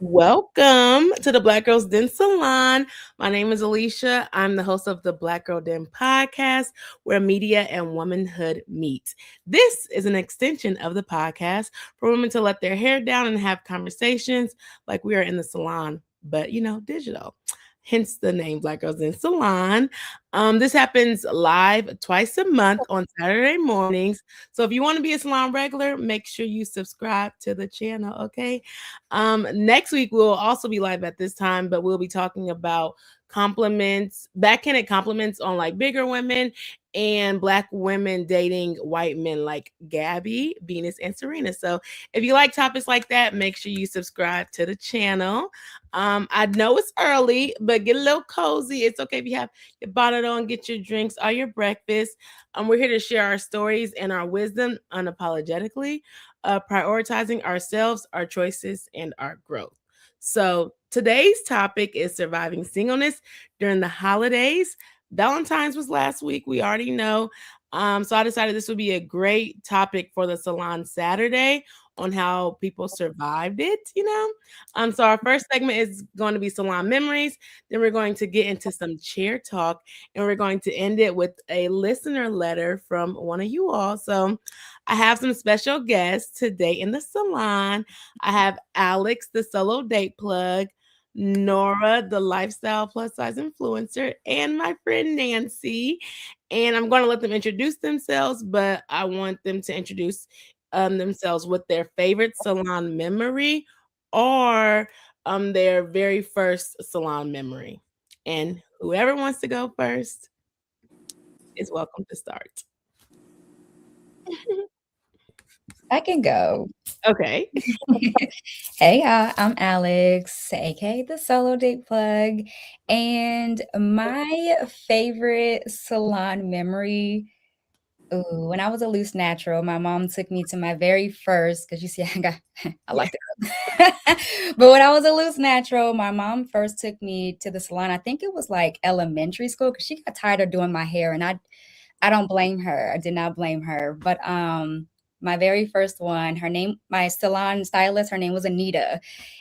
Welcome to the Black Girls Den Salon. My name is Alicia. I'm the host of the Black Girl Den podcast, where media and womanhood meet. This is an extension of the podcast for women to let their hair down and have conversations like we are in the salon, but digital. Hence the name Black Girls Den Salon. This happens live twice a month on Saturday mornings. So if you want to be a salon regular, make sure you subscribe to the channel, okay? Next week we'll also be live at this time, but we'll be talking about compliments, backhanded compliments on like bigger women and Black women dating white men like Gabby, Venus, and Serena. So if you like topics like that, make sure you subscribe to the channel. I know it's early, but get a little cozy. It's okay if you have your bonnet on, get your drinks or your breakfast. We're here to share our stories and our wisdom unapologetically, prioritizing ourselves, our choices, and our growth. So today's topic is surviving singleness during the holidays. Valentine's was last week, we already know. So I decided this would be a great topic for the Salon Saturday on how people survived it. So our first segment is going to be salon memories. Then we're going to get into some chair talk, and we're going to end it with a listener letter from one of you all. So I have some special guests today in the salon. I have Alex, the solo date plug, Nora, the lifestyle plus size influencer, and my friend Nancy. And I'm going to let them introduce themselves, but I want them to introduce themselves with their favorite salon memory or their very first salon memory. And whoever wants to go first is welcome to start. I can go. Okay. Hey, y'all, I'm Alex, aka the Solo Date Plug. And my favorite salon memory, ooh, when I was a loose natural, my mom took me to my very first, because you see, I Yeah. locked it up. But when I was a loose natural, my mom first took me to the salon. I think it was like elementary school because she got tired of doing my hair, and I don't blame her. I did not blame her. But my very first one, my salon stylist, her name was Anita.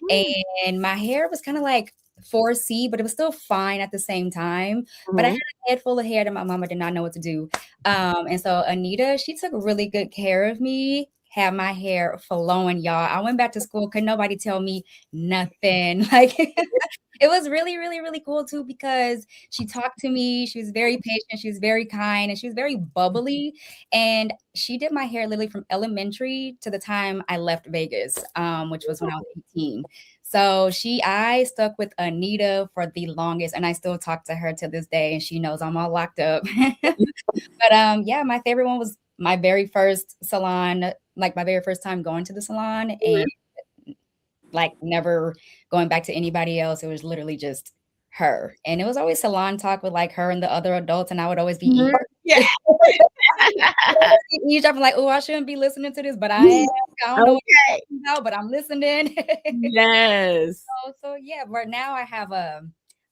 And my hair was kind of like 4C, but it was still fine at the same time. But I had Mhm. a head full of hair that my mama did not know what to do. And so Anita, she took really good care of me. Had my hair flowing, y'all. I went back to school, could nobody tell me nothing. Like it was really, really, really cool too because she talked to me. She was very patient. She was very kind, and she was very bubbly. And she did my hair literally from elementary to the time I left Vegas, which was when I was 18. So I stuck with Anita for the longest, and I still talk to her to this day, and she knows I'm all locked up. But yeah, my favorite one was my very first salon, like my very first time going to the salon, and like never going back to anybody else. It was literally just her. And it was always salon talk with like her and the other adults, and I would always be Mhm. Yeah. eavesdropping like, oh, I shouldn't be listening to this, but I am. I don't know what Okay. you're talking about, but I'm listening. Yes. So yeah, right now I have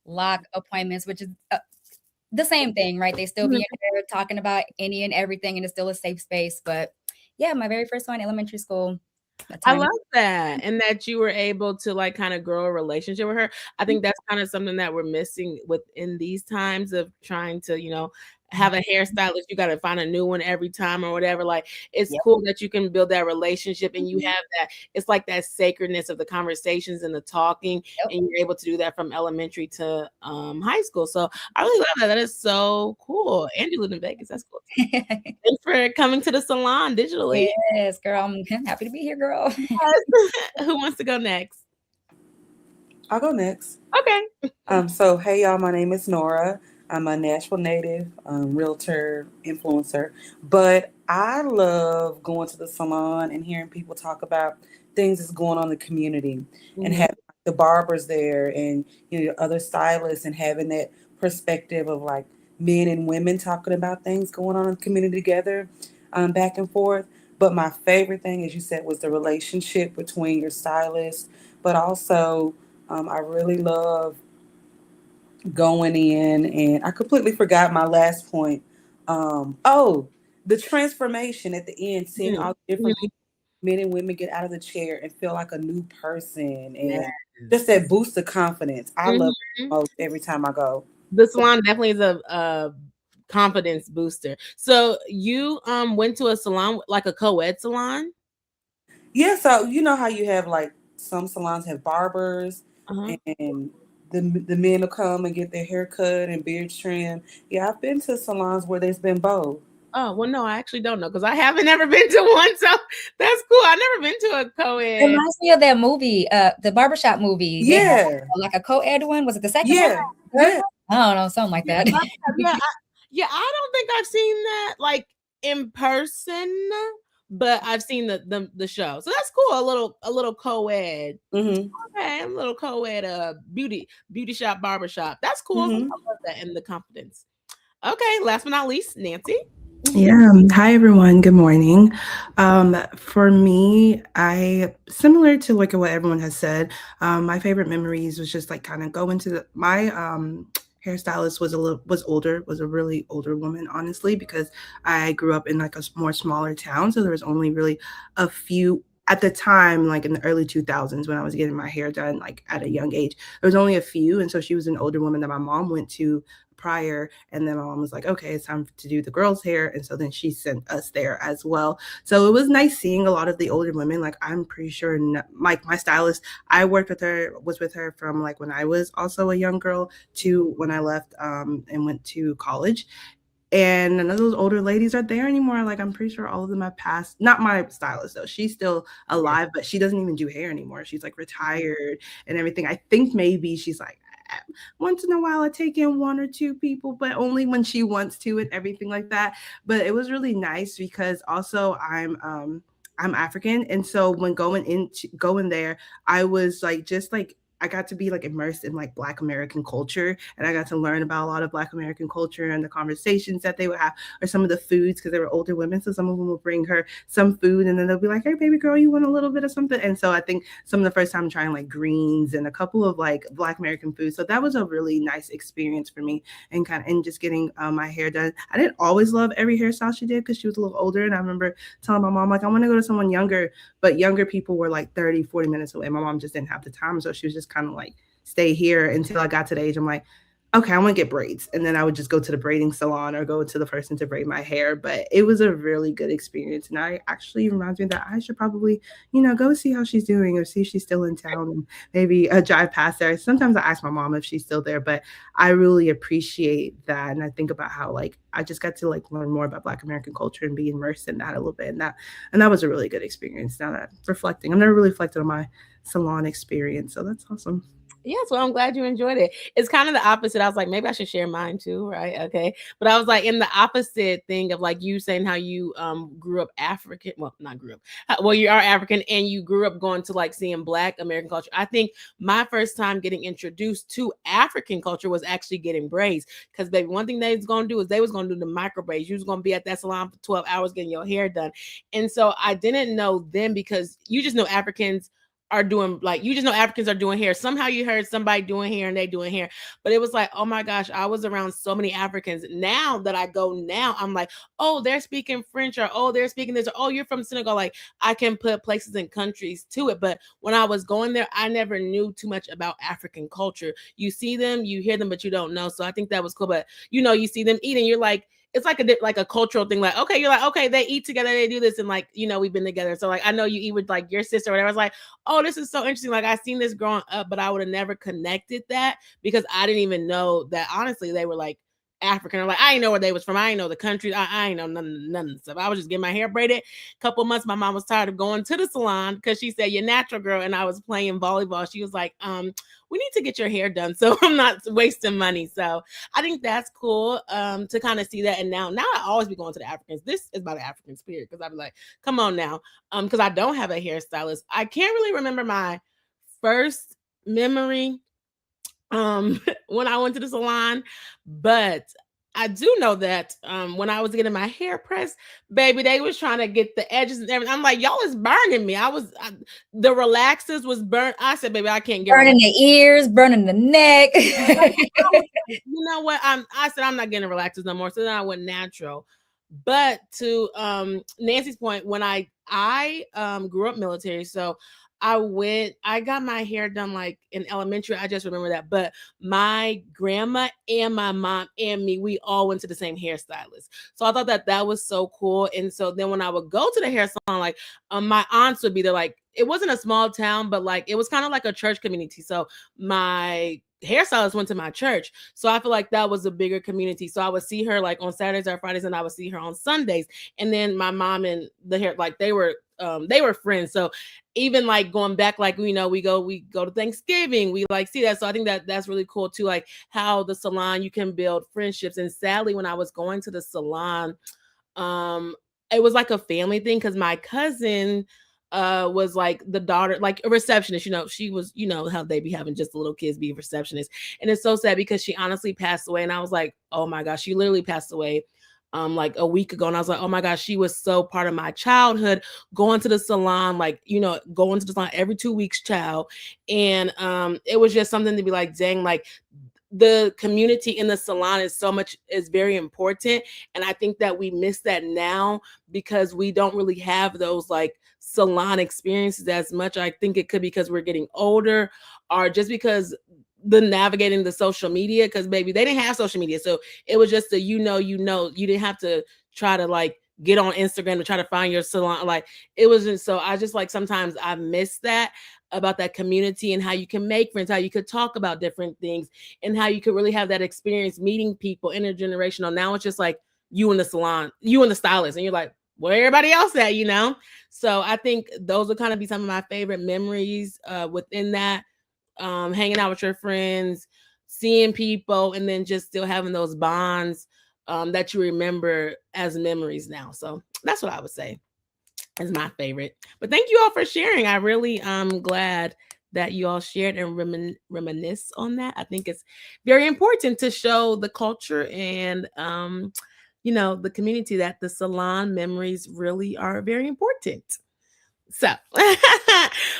lock appointments, which is the same thing, right? They still be Mhm. in there talking about any and everything, and it's still a safe space. But yeah, my very first one, elementary school, that I time. love that, and that you were able to, like, kinda grow a relationship with her. I think that's kinda something that we're missing within these times of trying to, have a hairstylist, you gotta find a new one every time or whatever, like, it's Yep. cool that you can build that relationship and you Mhm. have that it's like that sacredness of the conversations and the talking, Yep. and you're able to do that from elementary to, high school, so I really love that, that is so cool, and you live in Vegas, that's cool too. Thanks for coming to the salon digitally. Yes, girl, I'm happy to be here, girl. Yes. Who wants to go next? I'll go next. Okay. So hey y'all, my name is Nora. I'm a Nashville native, realtor, influencer, but I love going to the salon and hearing people talk about things that's going on in the community and Mhm. having the barbers there and other stylists and having that perspective of like men and women talking about things going on in the community together, back and forth. But my favorite thing, as you said, was the relationship between your stylist, but also I really love going in, and I completely forgot my last point. Oh, the transformation at the end, seeing Mhm. all the different Mhm. people, men and women get out of the chair and feel like a new person, Yeah. and just that boost of confidence. I love it Mhm. most every time I go. The salon definitely is a confidence booster. So you went to a salon, like a co-ed salon? Yeah, so you know how you have like some salons have barbers Uh-huh. and the men will come and get their hair cut and beards trimmed. Yeah, I've been to salons where there's been both. Oh, well, no, I actually don't know because I haven't ever been to one. So that's cool. I've never been to a It co-ed. reminds me of that movie, the barbershop movie. They had Yeah, like a co-ed one. Was it the second one? yeah, Third yeah, one? I don't know, something like Yeah, that. yeah, yeah. I don't think I've seen that like in person, but I've seen the show. So that's cool. A little co-ed. mm-hmm, Okay, a little co-ed beauty shop, barber shop. That's cool. I mm-hmm. love that and the confidence. Okay, last but not least, Nancy. Yeah. Hi, everyone. Good morning. For me, I similar to like what everyone has said. My favorite memories was just like kind of going to my hairstylist was older, was a really older woman, honestly, because I grew up in like a more smaller town, so there was only really a few. At the time, like in the early 2000s, when I was getting my hair done, like at a young age, there was only a few. And so she was an older woman that my mom went to prior, and then my mom was like, okay, it's time to do the girls hair, and so then she sent us there as well. So it was nice seeing a lot of the older women. Like I'm pretty sure like my stylist, I worked with her, was with her from like when I was also a young girl to when I left and went to college, and none of those older ladies are there anymore. Like I'm pretty sure all of them have passed. Not my stylist though; she's still Yeah. alive, but she doesn't even do hair anymore. She's like retired and everything. I think maybe she's like, once in a while I take in one or two people, but only when she wants to and everything like that. But it was really nice because also I'm African, and so when going there, I was like just like I got to be like immersed in like Black American culture, and I got to learn about a lot of Black American culture and the conversations that they would have, or some of the foods, because they were older women. So some of them will bring her some food, and then they'll be like, "Hey, baby girl, you want a little bit of something?" And so I think some of the first time trying like greens and a couple of like Black American foods. So that was a really nice experience for me, and and just getting my hair done. I didn't always love every hairstyle she did because she was a little older, and I remember telling my mom like I want to go to someone younger, but younger people were like 30, 40 minutes away. My mom just didn't have the time, so she was just kind of like stay here until I got to the age I'm like, okay, I want to get braids. And then I would just go to the braiding salon or go to the person to braid my hair. But it was a really good experience. And I actually reminds me that I should probably, go see how she's doing or see if she's still in town and maybe drive past there. Sometimes I ask my mom if she's still there, but I really appreciate that. And I think about how like I just got to like learn more about Black American culture and be immersed in that a little bit. And that was a really good experience. Now that reflecting, I've never really reflected on my salon experience. So that's awesome. Yes, well, I'm glad you enjoyed it. It's kind of the opposite. I was like, maybe I should share mine too, right? Okay. But I was like in the opposite thing of like you saying how you grew up African. Well, not grew up. Well, you are African and you grew up going to like seeing Black American culture. I think my first time getting introduced to African culture was actually getting braids. Because baby, one thing they was gonna do is they was gonna do the micro braids. You was gonna be at that salon for 12 hours getting your hair done. And so I didn't know then because you just know Africans are doing like you just know Africans are doing hair. Somehow you heard somebody doing hair and they doing hair. But it was like, oh my gosh, I was around so many Africans. Now that I go now, I'm like, oh, they're speaking French or oh, they're speaking this or oh, you're from Senegal. Like I can put places and countries to it. But when I was going there, I never knew too much about African culture. You see them, you hear them, but you don't know. So I think that was cool. But you see them eating, you're like, it's like a cultural thing. Like, okay, you're like, okay, they eat together, they do this, and like, we've been together. So like, I know you eat with like your sister or whatever. I was like, oh, this is so interesting. Like, I seen this growing up, but I would have never connected that because I didn't even know that. Honestly, they were like African. Or like, I didn't know where they was from. I didn't know the country. I ain't know none of the stuff. I was just getting my hair braided. A couple months, my mom was tired of going to the salon because she said, "You're natural girl," and I was playing volleyball. She was like, we need to get your hair done so I'm not wasting money. So I think that's cool to kind of see that. And now I always be going to the Africans. This is about the African spirit because I'd be like, come on now. Because I don't have a hairstylist. I can't really remember my first memory when I went to the salon, but I do know that when I was getting my hair pressed, baby, they was trying to get the edges and everything. I'm like, y'all is burning me. The relaxers was burnt. I said, baby, I can't get Burning relaxers. the ears, burning the neck. You know what? I said I'm not getting relaxers no more. So then I went natural. But to Nancy's point, when I grew up military, so I got my hair done like in elementary. I just remember that. But my grandma and my mom and me, we all went to the same hairstylist. So I thought that that was so cool. And so then when I would go to the hair salon, like my aunts would be there. Like it wasn't a small town, but like it was kind of like a church community. So my hairstylist went to my church. So I feel like that was a bigger community. So I would see her like on Saturdays or Fridays, and I would see her on Sundays. And then my mom and the hair, like they were friends. So even like going back, like we go to Thanksgiving, we like see that. So I think that that's really cool too, like how the salon you can build friendships. And sadly, when I was going to the salon, um it was like a family thing because my cousin was like the daughter, like a receptionist. She was, how they be having just the little kids be receptionists. And it's so sad because she honestly passed away. And I was like, oh my gosh, she literally passed away like a week ago. And I was like, oh my gosh, she was so part of my childhood, going to the salon, like, going to the salon every 2 weeks, child. And it was just something to be like, dang, like the community in the salon is very important. And I think that we miss that now because we don't really have those like salon experiences as much. I think it could be because we're getting older, or just because the navigating the social media, because baby, they didn't have social media. So it was just a, you didn't have to try to like get on Instagram to try to find your salon. Like it wasn't. So I just like, sometimes I miss that about that community and how you can make friends, how you could talk about different things, and how you could really have that experience meeting people intergenerational. Now it's just like you in the salon, you and the stylist, and you're like, where everybody else at? So I think those will kind of be some of my favorite memories within that, hanging out with your friends, seeing people, and then just still having those bonds that you remember as memories now. So that's what I would say is my favorite. But thank you all for sharing. I really am glad that you all shared and reminisce on that. I think it's very important to show the culture and the community that the salon memories really are very important. So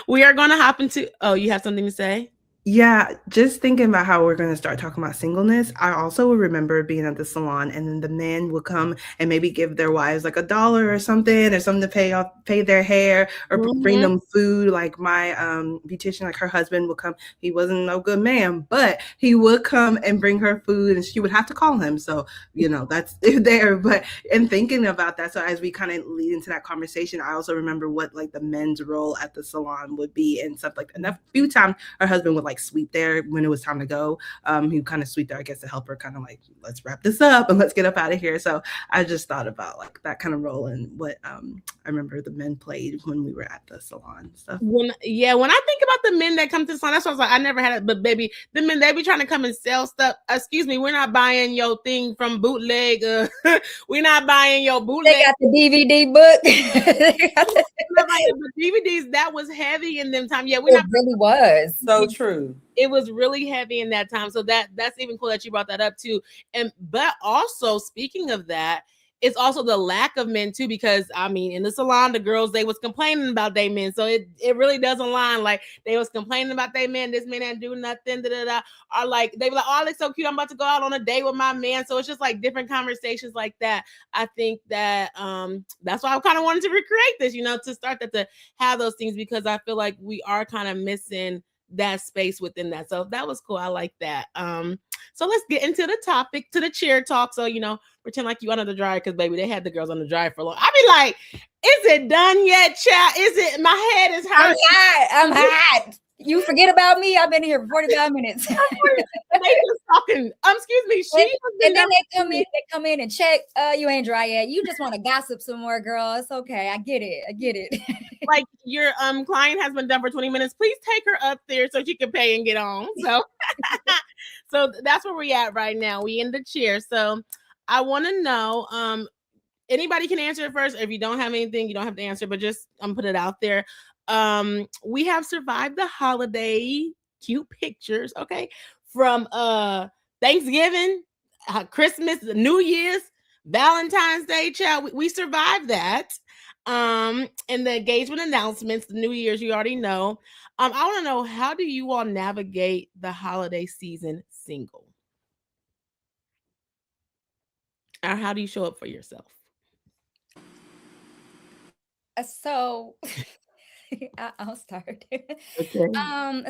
we are going to hop into. Oh, you have something to say? Yeah, just thinking about how we're going to start talking about singleness. I also would remember being at the salon, and then the men would come and maybe give their wives like $1 or something to pay their hair, or bring them food. Like my beautician, like her husband would come. He wasn't no good man, but he would come and bring her food, and she would have to call him. So that's there. But and thinking about that, so as we kind of lead into that conversation, I also remember what like the men's role at the salon would be and stuff like that. And a few times her husband would like sweep there when it was time to go. He kind of sweep there, I guess, to help her kind of like, let's wrap this up and let's get up out of here. So I just thought about like that kind of role and what I remember the men played when we were at the salon stuff. When I think about the men that come to the salon, that's what I was like, I never had it, but baby, the men, they be trying to come and sell stuff. Excuse me, we're not buying your thing from bootleg. We're not buying your bootleg. They got the DVD book. The DVDs, that was heavy in them time. Yeah, it really was so true. It was really heavy in that time. So that's even cool that you brought that up too. But also, speaking of that, it's also the lack of men too, because I mean, in the salon, the girls, they was complaining about their men. So it really does align. Like they was complaining about their men. This man ain't do nothing. Or like they were like, oh, I look so cute, I'm about to go out on a date with my man. So it's just like different conversations like that. I think that that's why I kind of wanted to recreate this, to start that, to have those things, because I feel like we are kind of missing that space within that. So that was cool. I like that. So let's get into the topic, to the cheer talk. So pretend like you under the dryer, because baby, they had the girls on the dryer for long. I be like, is it done yet, child? Is it? My head is hurt. I'm hot. You forget about me. I've been here for 45 minutes. They just talking. Excuse me. And then they come in and check. You ain't dry yet. You just want to gossip some more, girl. It's okay. I get it. Like your client has been done for 20 minutes. Please take her up there so she can pay and get on. So, so that's where we at right now. We in the chair. So I want to know, anybody can answer it first. If you don't have anything, you don't have to answer, but just put it out there. We have survived the holiday cute pictures, okay, from Thanksgiving, Christmas, New Year's, Valentine's Day, child. We survived that. And the engagement announcements, the New Year's, you already know. I want to know, how do you all navigate the holiday season single? Or how do you show up for yourself? So I'll start. Okay.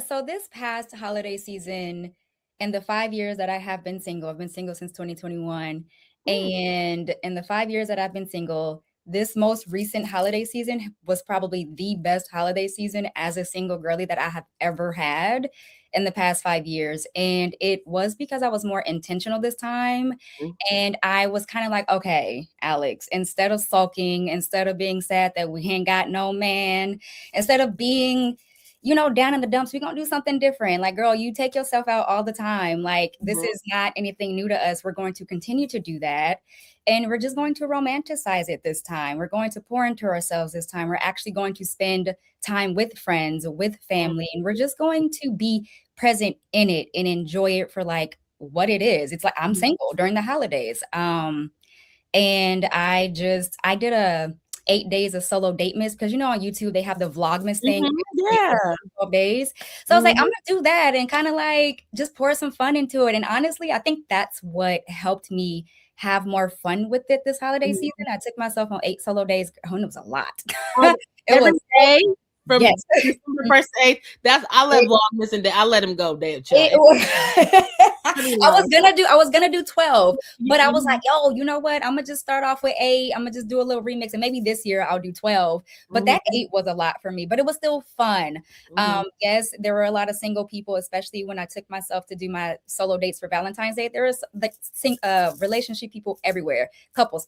So this past holiday season, and the 5 years that I have been single, I've been single since 2021. Mm. And in the 5 years that I've been single, this most recent holiday season was probably the best holiday season as a single girly that I have ever had in the past 5 years. And it was because I was more intentional this time. Mm. And I was kind of like, okay, Alex, instead of sulking, instead of being sad that we ain't got no man, instead of being, down in the dumps, we're going to do something different. Like, girl, you take yourself out all the time. Like, this Mhm. is not anything new to us. We're going to continue to do that. And we're just going to romanticize it this time. We're going to pour into ourselves this time. We're actually going to spend time with friends, with family, and we're just going to be present in it and enjoy it for like what it is. It's like I'm single during the holidays. And I did a 8 days of solo date miss because on YouTube they have the Vlogmas thing. Mhm. Yeah. 12 days. So I was like, Mhm. I'm gonna do that and kind of like just pour some fun into it. And honestly, I think that's what helped me have more fun with it this holiday season. I took myself on 8 solo days. Oh, and it was a lot. Like, It every was day from yes. December 1st to 8th. I let Vlogmas and I let him go. Damn, child. It was, I was gonna do 12, but I was like, yo, you know what? I'm gonna just start off with 8. I'm gonna just do a little remix, and maybe this year I'll do 12. But that 8 was a lot for me, but it was still fun. Yes, there were a lot of single people, especially when I took myself to do my solo dates for Valentine's Day. There was like relationship people everywhere, couples.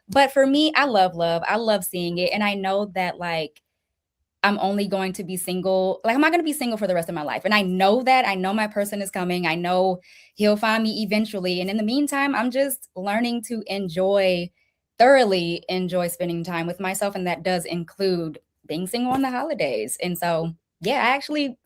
But for me, I love love. I love seeing it, and I know that like I'm only going to be single. Like, I'm not going to be single for the rest of my life. And I know that. I know my person is coming. I know he'll find me eventually. And in the meantime, I'm just learning to thoroughly enjoy spending time with myself. And that does include being single on the holidays. And so, yeah,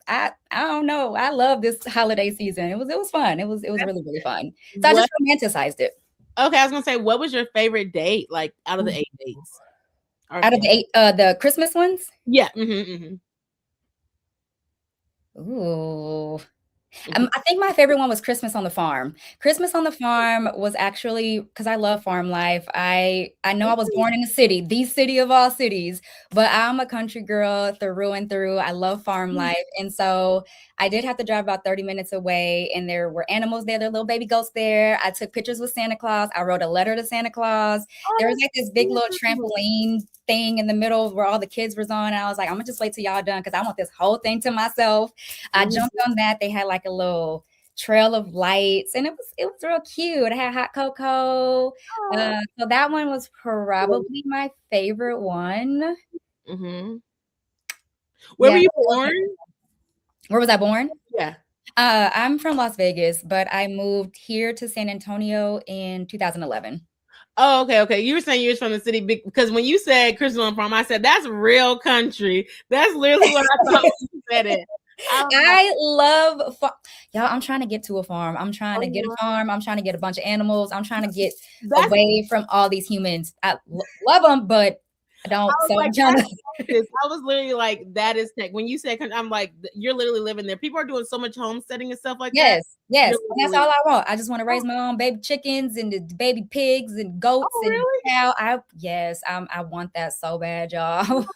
I don't know. I love this holiday season. It was fun. It was really, really fun. So I just romanticized it. Okay, I was gonna say, what was your favorite date, like out of the 8 dates? Out of the 8, the Christmas ones? Yeah. Ooh. I think my favorite one was Christmas on the Farm. Christmas on the Farm was actually because I love farm life. I know I was born in the city, the city of all cities, but I'm a country girl through and through. I love farm life. And so I did have to drive about 30 minutes away, and there were animals there. There were little baby goats there. I took pictures with Santa Claus. I wrote a letter to Santa Claus. There was like this big little trampoline thing in the middle where all the kids was on. And I was like, I'm gonna just wait till y'all done because I want this whole thing to myself. I jumped on that. They had like a little trail of lights, and it was real cute. I had hot cocoa. So that one was probably my favorite one. Where were you born? Where was I born? Yeah. I'm from Las Vegas, but I moved here to San Antonio in 2011. Oh, okay. You were saying you was from the city because when you said Christmas on the Farm, I said that's real country. That's literally what I thought when you said it. I love y'all. I'm trying to get to a farm. I'm trying to get a farm. I'm trying to get a bunch of animals. I'm trying to get away from all these humans. I love them, but I don't. So I'm trying to. I was literally like, that is tech. When you said, I'm like, you're literally living there. People are doing so much homesteading and stuff like that. Yes. And that's all I want. I just want to raise my own baby chickens and the baby pigs and goats and cow. I want that so bad, y'all.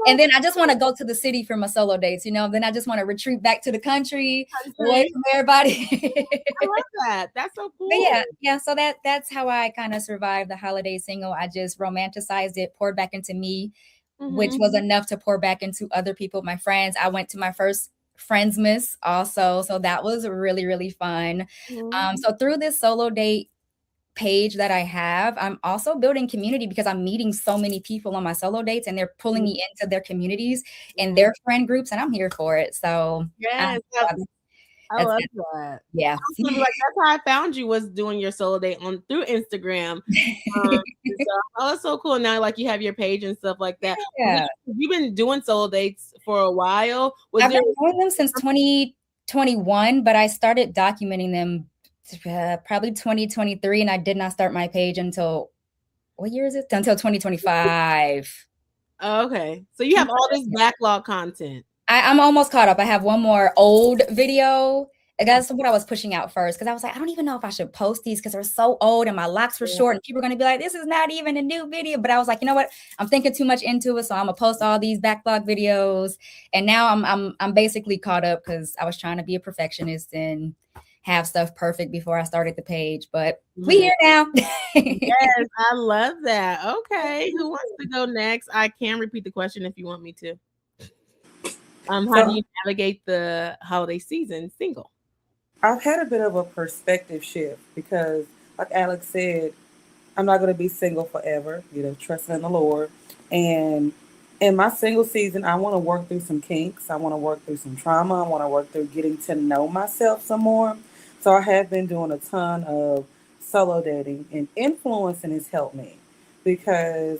And then I just want to go to the city for my solo dates, Then I just want to retreat back to the country away from everybody. I love that. That's so cool. But yeah. So that's how I kind of survived the holiday single. I just romanticized it, poured back into me, which was enough to pour back into other people, my friends. I went to my first Friendsmas also, so that was really, really fun. So through this solo date page that I have, I'm also building community because I'm meeting so many people on my solo dates, and they're pulling me into their communities and their friend groups, and I'm here for it. So yes, I love that. Yeah. Like, that's how I found you, was doing your solo date through Instagram. So that's so cool. Now, like, you have your page and stuff like that. Yeah. You've been doing solo dates for a while. I've been doing them since 2021, but I started documenting them probably 2023, and I did not start my page until, what year is it? Until 2025. Okay. So you have all this backlog content. I'm almost caught up. I have one more old video, That's what I was pushing out first because I was like, I don't even know if I should post these because they're so old and my locks were short and people are going to be like, this is not even a new video. But I was like, you know what? I'm thinking too much into it, so I'm gonna post all these backlog videos. And now I'm basically caught up because I was trying to be a perfectionist and have stuff perfect before I started the page. But we here now. Yes, I love that. Okay, who wants to go next? I can repeat the question if you want me to. How do So you navigate the holiday season single? I've had a bit of a perspective shift because, like Alex said, I'm not going to be single forever, trusting in the Lord. And in my single season, I want to work through some kinks. I want to work through some trauma. I want to work through getting to know myself some more. So I have been doing a ton of solo dating, and influencing has helped me because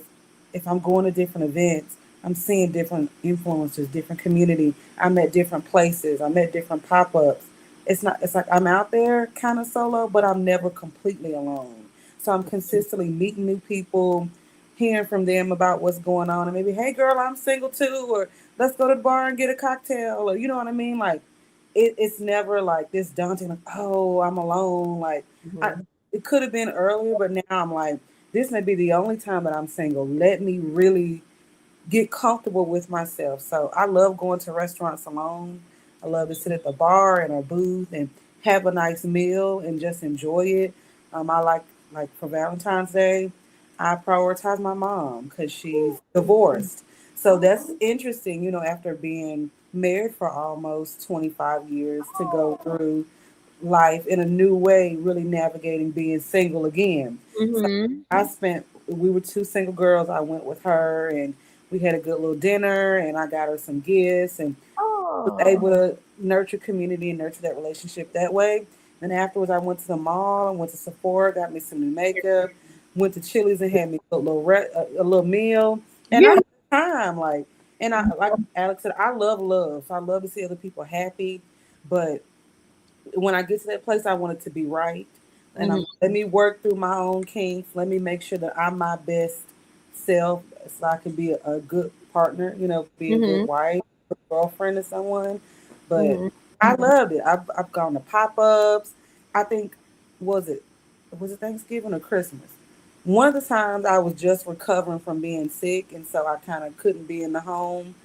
if I'm going to different events, I'm seeing different influencers, different community. I'm at different places. I'm at different pop ups. It's like I'm out there kind of solo, but I'm never completely alone. So I'm consistently meeting new people, hearing from them about what's going on, and maybe, hey girl, I'm single too, or let's go to the bar and get a cocktail, or you know what I mean? Like it's never like this daunting, like, oh, I'm alone. Like I, Mhm. it could have been earlier, but now I'm like, this may be the only time that I'm single. Let me really get comfortable with myself. So I love going to restaurants alone. I love to sit at the bar and a booth and have a nice meal and just enjoy it. I like for Valentine's Day, I prioritize my mom because she's divorced. So that's interesting, after being married for almost 25 years to go through life in a new way, really navigating being single again. So Mhm. we were two single girls. I went with her and we had a good little dinner and I got her some gifts and was Oh. able to nurture community and nurture that relationship that way. Then afterwards, I went to the mall, I went to Sephora, got me some new makeup, went to Chili's and had me a little meal, and I Yeah. had time. And I like Alex said, I love love. So I love to see other people happy, but when I get to that place, I want it to be right. And Mhm. let me work through my own kinks. Let me make sure that I'm my best self so I can be a good partner, be a good Mhm. wife, a girlfriend to someone. But Mhm. I loved it. I've gone to pop ups. I think, was it Thanksgiving or Christmas? One of the times I was just recovering from being sick, and so I kind of couldn't be in the home.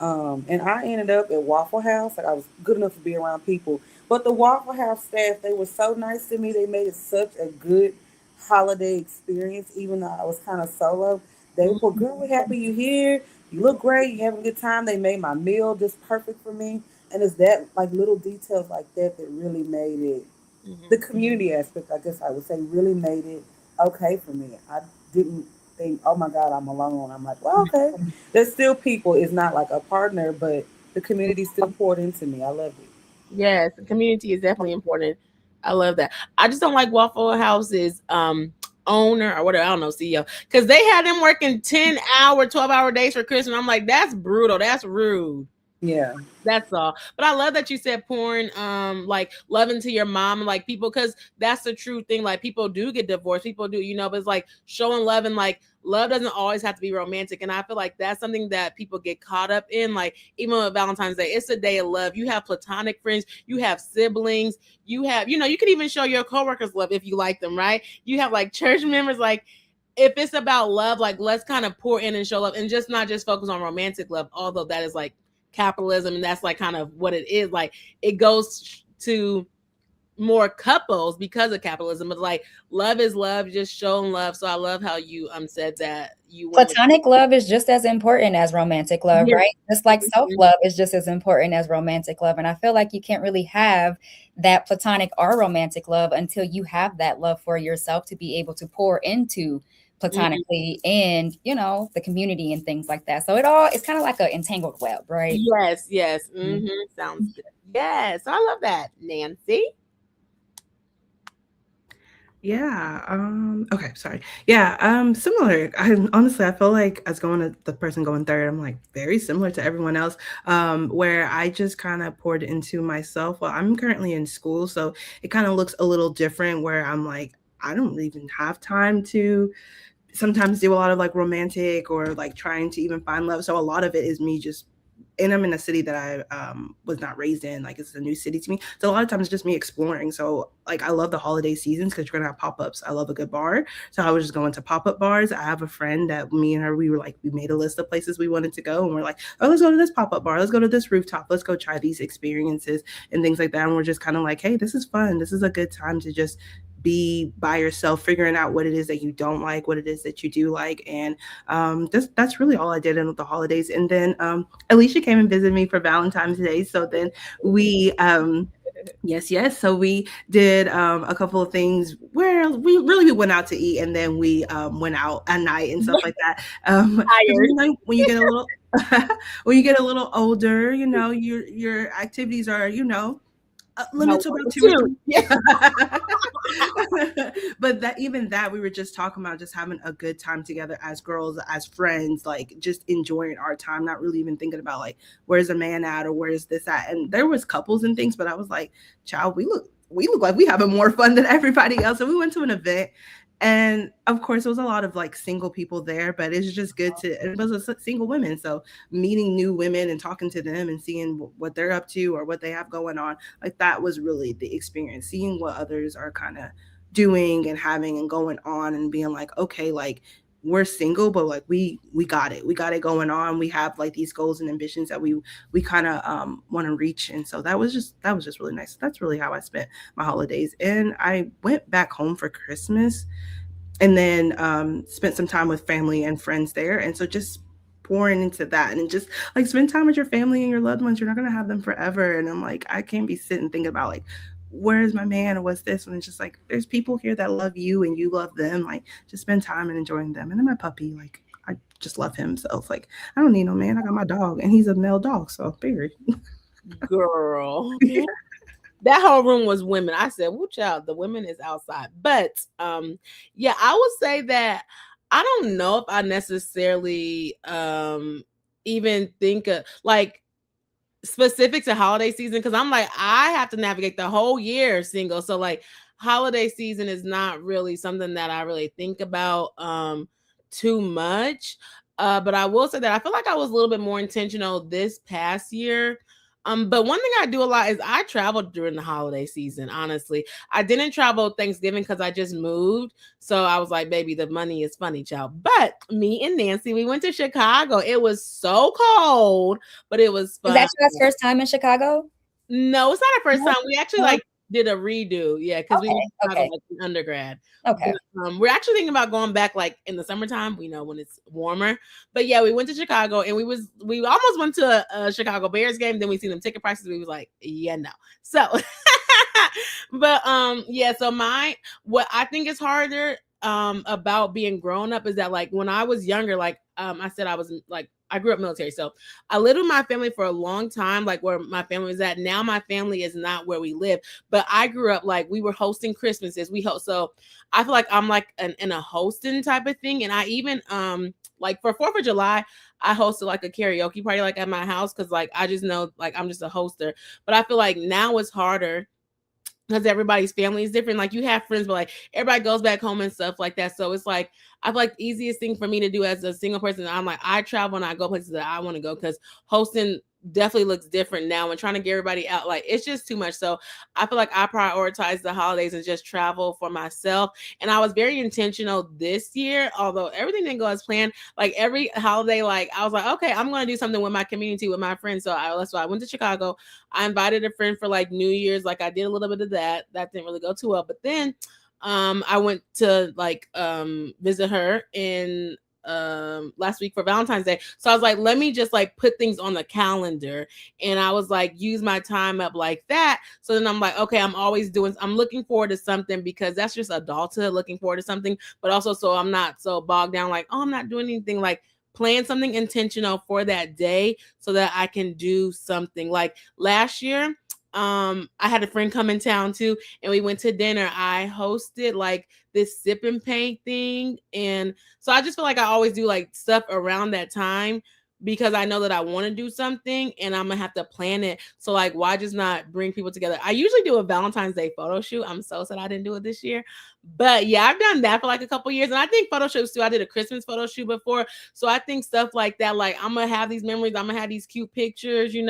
And I ended up at Waffle House. Like I was good enough to be around people, but the Waffle House staff, they were so nice to me. They made it such a good holiday experience, even though I was kind of solo. They were, girl, we're happy you here. You look great. You having a good time. They made my meal just perfect for me. And it's that like little details like that that really made it, the Mhm. community aspect, I guess I would say, really made it okay for me. I didn't think, oh my God, I'm alone. I'm like, well, okay. There's still people. It's not like a partner, but the community still poured into me. I loved it. Yes, the community is definitely important. I love that. I just don't like Waffle House's owner or whatever, I don't know, CEO, because they had them working 10-hour, 12-hour days for Christmas. I'm like, that's brutal. That's rude. Yeah. That's all. But I love that you said pouring like loving to your mom and like people, because that's the true thing. Like people do get divorced, people do, but it's like showing love, and like love doesn't always have to be romantic. And I feel like that's something that people get caught up in. Like even with Valentine's Day, it's a day of love. You have platonic friends, you have siblings, you have, you can even show your coworkers love if you like them, right? You have like church members, like if it's about love, like let's kind of pour in and show love and just not just focus on romantic love, although that is like capitalism and that's like kind of what it is. Like it goes to more couples because of capitalism, but like love is love, just showing love. So I love how you said that you went with. Platonic love is just as important as romantic love, Yeah. right? Just like self-love is just as important as romantic love. And I feel like you can't really have that platonic or romantic love until you have that love for yourself to be able to pour into Mhm. platonically and, the community and things like that. So it's kind of like an entangled web, right? Yes, yes. Sounds good. Yes, I love that, Nancy. Yeah. Okay. Sorry. Yeah. Similar. I honestly, I feel like as going to the person going third, I'm like very similar to everyone else. Where I just kind of poured into myself. Well, I'm currently in school, so it kind of looks a little different. Where I'm like, I don't even have time to sometimes do a lot of like romantic or like trying to even find love. So a lot of it is me just and I'm in a city that I was not raised in. Like it's a new city to me. So a lot of times it's just me exploring. So like I love the holiday seasons because you're gonna have pop-ups. I love a good bar. So I was just going to pop-up bars. I have a friend that me and her, we were like, we made a list of places we wanted to go. And we're like, oh, let's go to this pop-up bar. Let's go to this rooftop. Let's go try these experiences and things like that. And we're just kind of like, hey, this is fun. This is a good time to just be by yourself, figuring out what it is that you don't like, what it is that you do like. And that's really all I did in the holidays. And then Alicia came and visited me for Valentine's Day. So then we yes. So we did a couple of things where we went out to eat, and then we went out at night and stuff like that. 'Cause, you know, when you get a little when you get a little older, you know, your activities are, you know, limit to about 2 or 3. Yeah. But that even that we were just talking about just having a good time together as girls, as friends, like just enjoying our time, not really even thinking about like where's a man at or where's this at. And there was couples and things, but I was like, child, we look like we having more fun than everybody else. And we went to an event. And of course, it was a lot of like single people there, but it's just good to, it was a single women. So meeting new women and talking to them and seeing what they're up to or what they have going on, like that was really the experience, seeing what others are kind of doing and having and going on and being like, okay, like we're single, but like we got it. We got it going on. We have like these goals and ambitions that we kind of want to reach. And so that was just really nice. That's really how I spent my holidays. And I went back home for Christmas and then spent some time with family and friends there. And so just pouring into that and just like spend time with your family and your loved ones. You're not going to have them forever. And I'm like, I can't be sitting thinking about like, where's my man or what's this? And it's just like, there's people here that love you and you love them. Like just spend time and enjoying them. And then my puppy, like, I just love him. So it's like, I don't need no man. I got my dog and he's a male dog. So period. Girl. That whole room was women. I said, "Watch out, the women is outside." But yeah, I would say that I don't know if I necessarily even think of like specific to holiday season because I'm like I have to navigate the whole year single. So like holiday season is not really something that I really think about too much. But I will say that I feel like I was a little bit more intentional this past year. But one thing I do a lot is I traveled during the holiday season. Honestly, I didn't travel Thanksgiving because I just moved. So I was like, baby, the money is funny, child. But me and Nancy, we went to Chicago. It was so cold, but it was fun. Is that your first time in Chicago? No, it's not our first time. We actually like did a redo. Yeah, because we went to Chicago okay. like in undergrad. Okay. But, we're actually thinking about going back like in the summertime, we know when it's warmer. But yeah, we went to Chicago and we almost went to a Chicago Bears game. Then we seen them ticket prices. We was like, yeah, no. So but yeah, so what I think is harder about being grown up is that like when I was younger, like I said I was like I grew up military, so I lived with my family for a long time, like where my family was at. Now my family is not where we live, but I grew up like we were hosting Christmases. So I feel like I'm like in a hosting type of thing, and I even like for 4th of July, I hosted like a karaoke party like at my house because like I just know like I'm just a hoster, but I feel like now it's harder because everybody's family is different. Like you have friends, but like everybody goes back home and stuff like that. So it's like I feel like the easiest thing for me to do as a single person, I'm like I travel and I go places that I want to go because hosting definitely looks different now and trying to get everybody out, like it's just too much. So I feel like I prioritize the holidays and just travel for myself. And I was very intentional this year, although everything didn't go as planned. Like every holiday, like I was like, okay, I'm gonna do something with my community, with my friends. So that's why I went to Chicago. I invited a friend for like New Year's. Like I did a little bit of that. That didn't really go too well. But then I went to like visit her in last week for Valentine's Day. So I was like, let me just like put things on the calendar. And I was like, use my time up like that. So then I'm like, okay, I'm looking forward to something because that's just adulthood, looking forward to something. But also so I'm not so bogged down like, oh, I'm not doing anything, like plan something intentional for that day so that I can do something. Like last year, I had a friend come in town too, and we went to dinner. I hosted like this sip and paint thing. And so I just feel like I always do like stuff around that time because I know that I want to do something and I'm gonna have to plan it. So like, why just not bring people together? I usually do a Valentine's Day photo shoot. I'm so sad I didn't do it this year, but yeah, I've done that for like a couple years, and I think photo shoots too. I did a Christmas photo shoot before, so I think stuff like that. Like, I'm gonna have these memories. I'm gonna have these cute pictures. When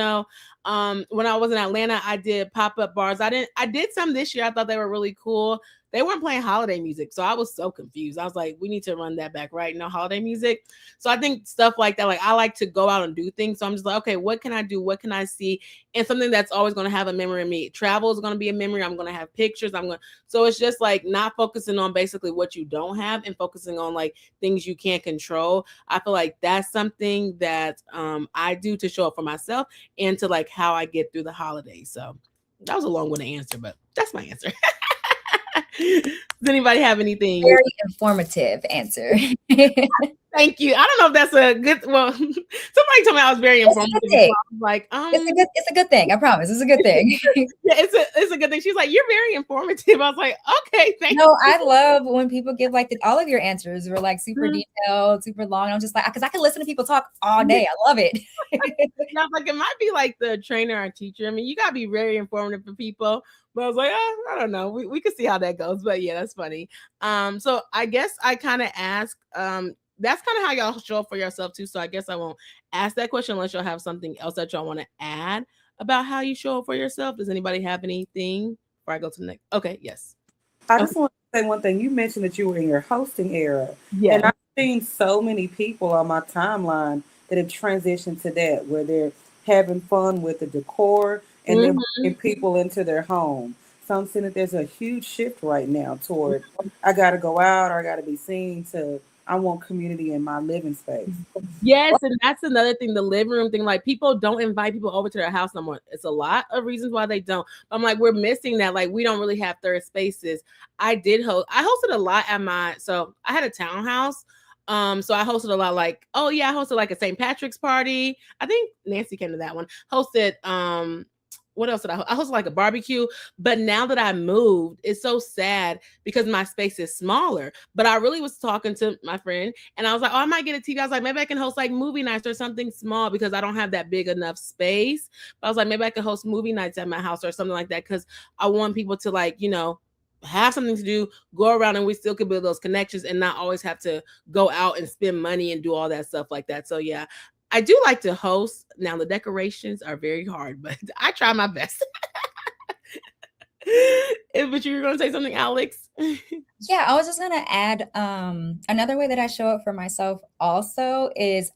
I was in Atlanta, I did pop up bars. I did some this year. I thought they were really cool. They weren't playing holiday music, so I was so confused. I was like, we need to run that back, right? No holiday music. So I think stuff like that, like I like to go out and do things. So I'm just like, okay, what can I do? What can I see? And something that's always going to have a memory in me. Travel is going to be a memory. I'm going to have pictures. So it's just like not focusing on basically what you don't have and focusing on like things you can't control. I feel like that's something that I do to show up for myself and to like how I get through the holidays. So that was a long-winded answer, but that's my answer. Does anybody have anything? Very informative answer. Thank you. I don't know if that's a good. Well, somebody told me I was very informative. I was like, it's a good thing. I promise, it's a good thing. Yeah, it's a good thing. She's like, you're very informative. I was like, okay, thank you. No, I love when people give like all of your answers were like super detailed, super long. I'm just like, because I can listen to people talk all day. I love it. And I was like, it might be like the trainer or teacher. I mean, you gotta be very informative for people. But I was like, I don't know. We could see how that goes. But yeah, that's funny. So I guess I kind of ask, that's kind of how y'all show up for yourself too. So I guess I won't ask that question unless y'all have something else that y'all want to add about how you show up for yourself. Does anybody have anything before I go to the next? Okay, yes. I just want to say one thing. You mentioned that you were in your hosting era. Yeah. And I've seen so many people on my timeline that have transitioned to that, where they're having fun with the decor and then bringing people into their home. So I'm seeing that there's a huge shift right now toward I got to go out or I got to be seen to I want community in my living space. Yes, and that's another thing, the living room thing. Like, people don't invite people over to their house no more. It's a lot of reasons why they don't. But I'm like, we're missing that. Like, we don't really have third spaces. I hosted a lot so I had a townhouse. So I hosted a lot, like, I hosted like a St. Patrick's party. I think Nancy came to that one. Hosted, what else did I hosted like a barbecue. But now that I moved, it's so sad because my space is smaller. But I really was talking to my friend and I was like, I might get a TV. I was like, maybe I can host like movie nights or something small because I don't have that big enough space. But I was like, maybe I could host movie nights at my house or something like that, because I want people to, like, have something to do, go around, and we still could build those connections and not always have to go out and spend money and do all that stuff like that. So yeah, I do like to host. Now the decorations are very hard, but I try my best. But you were going to say something, Alex? Yeah, I was just going to add another way that I show up for myself also is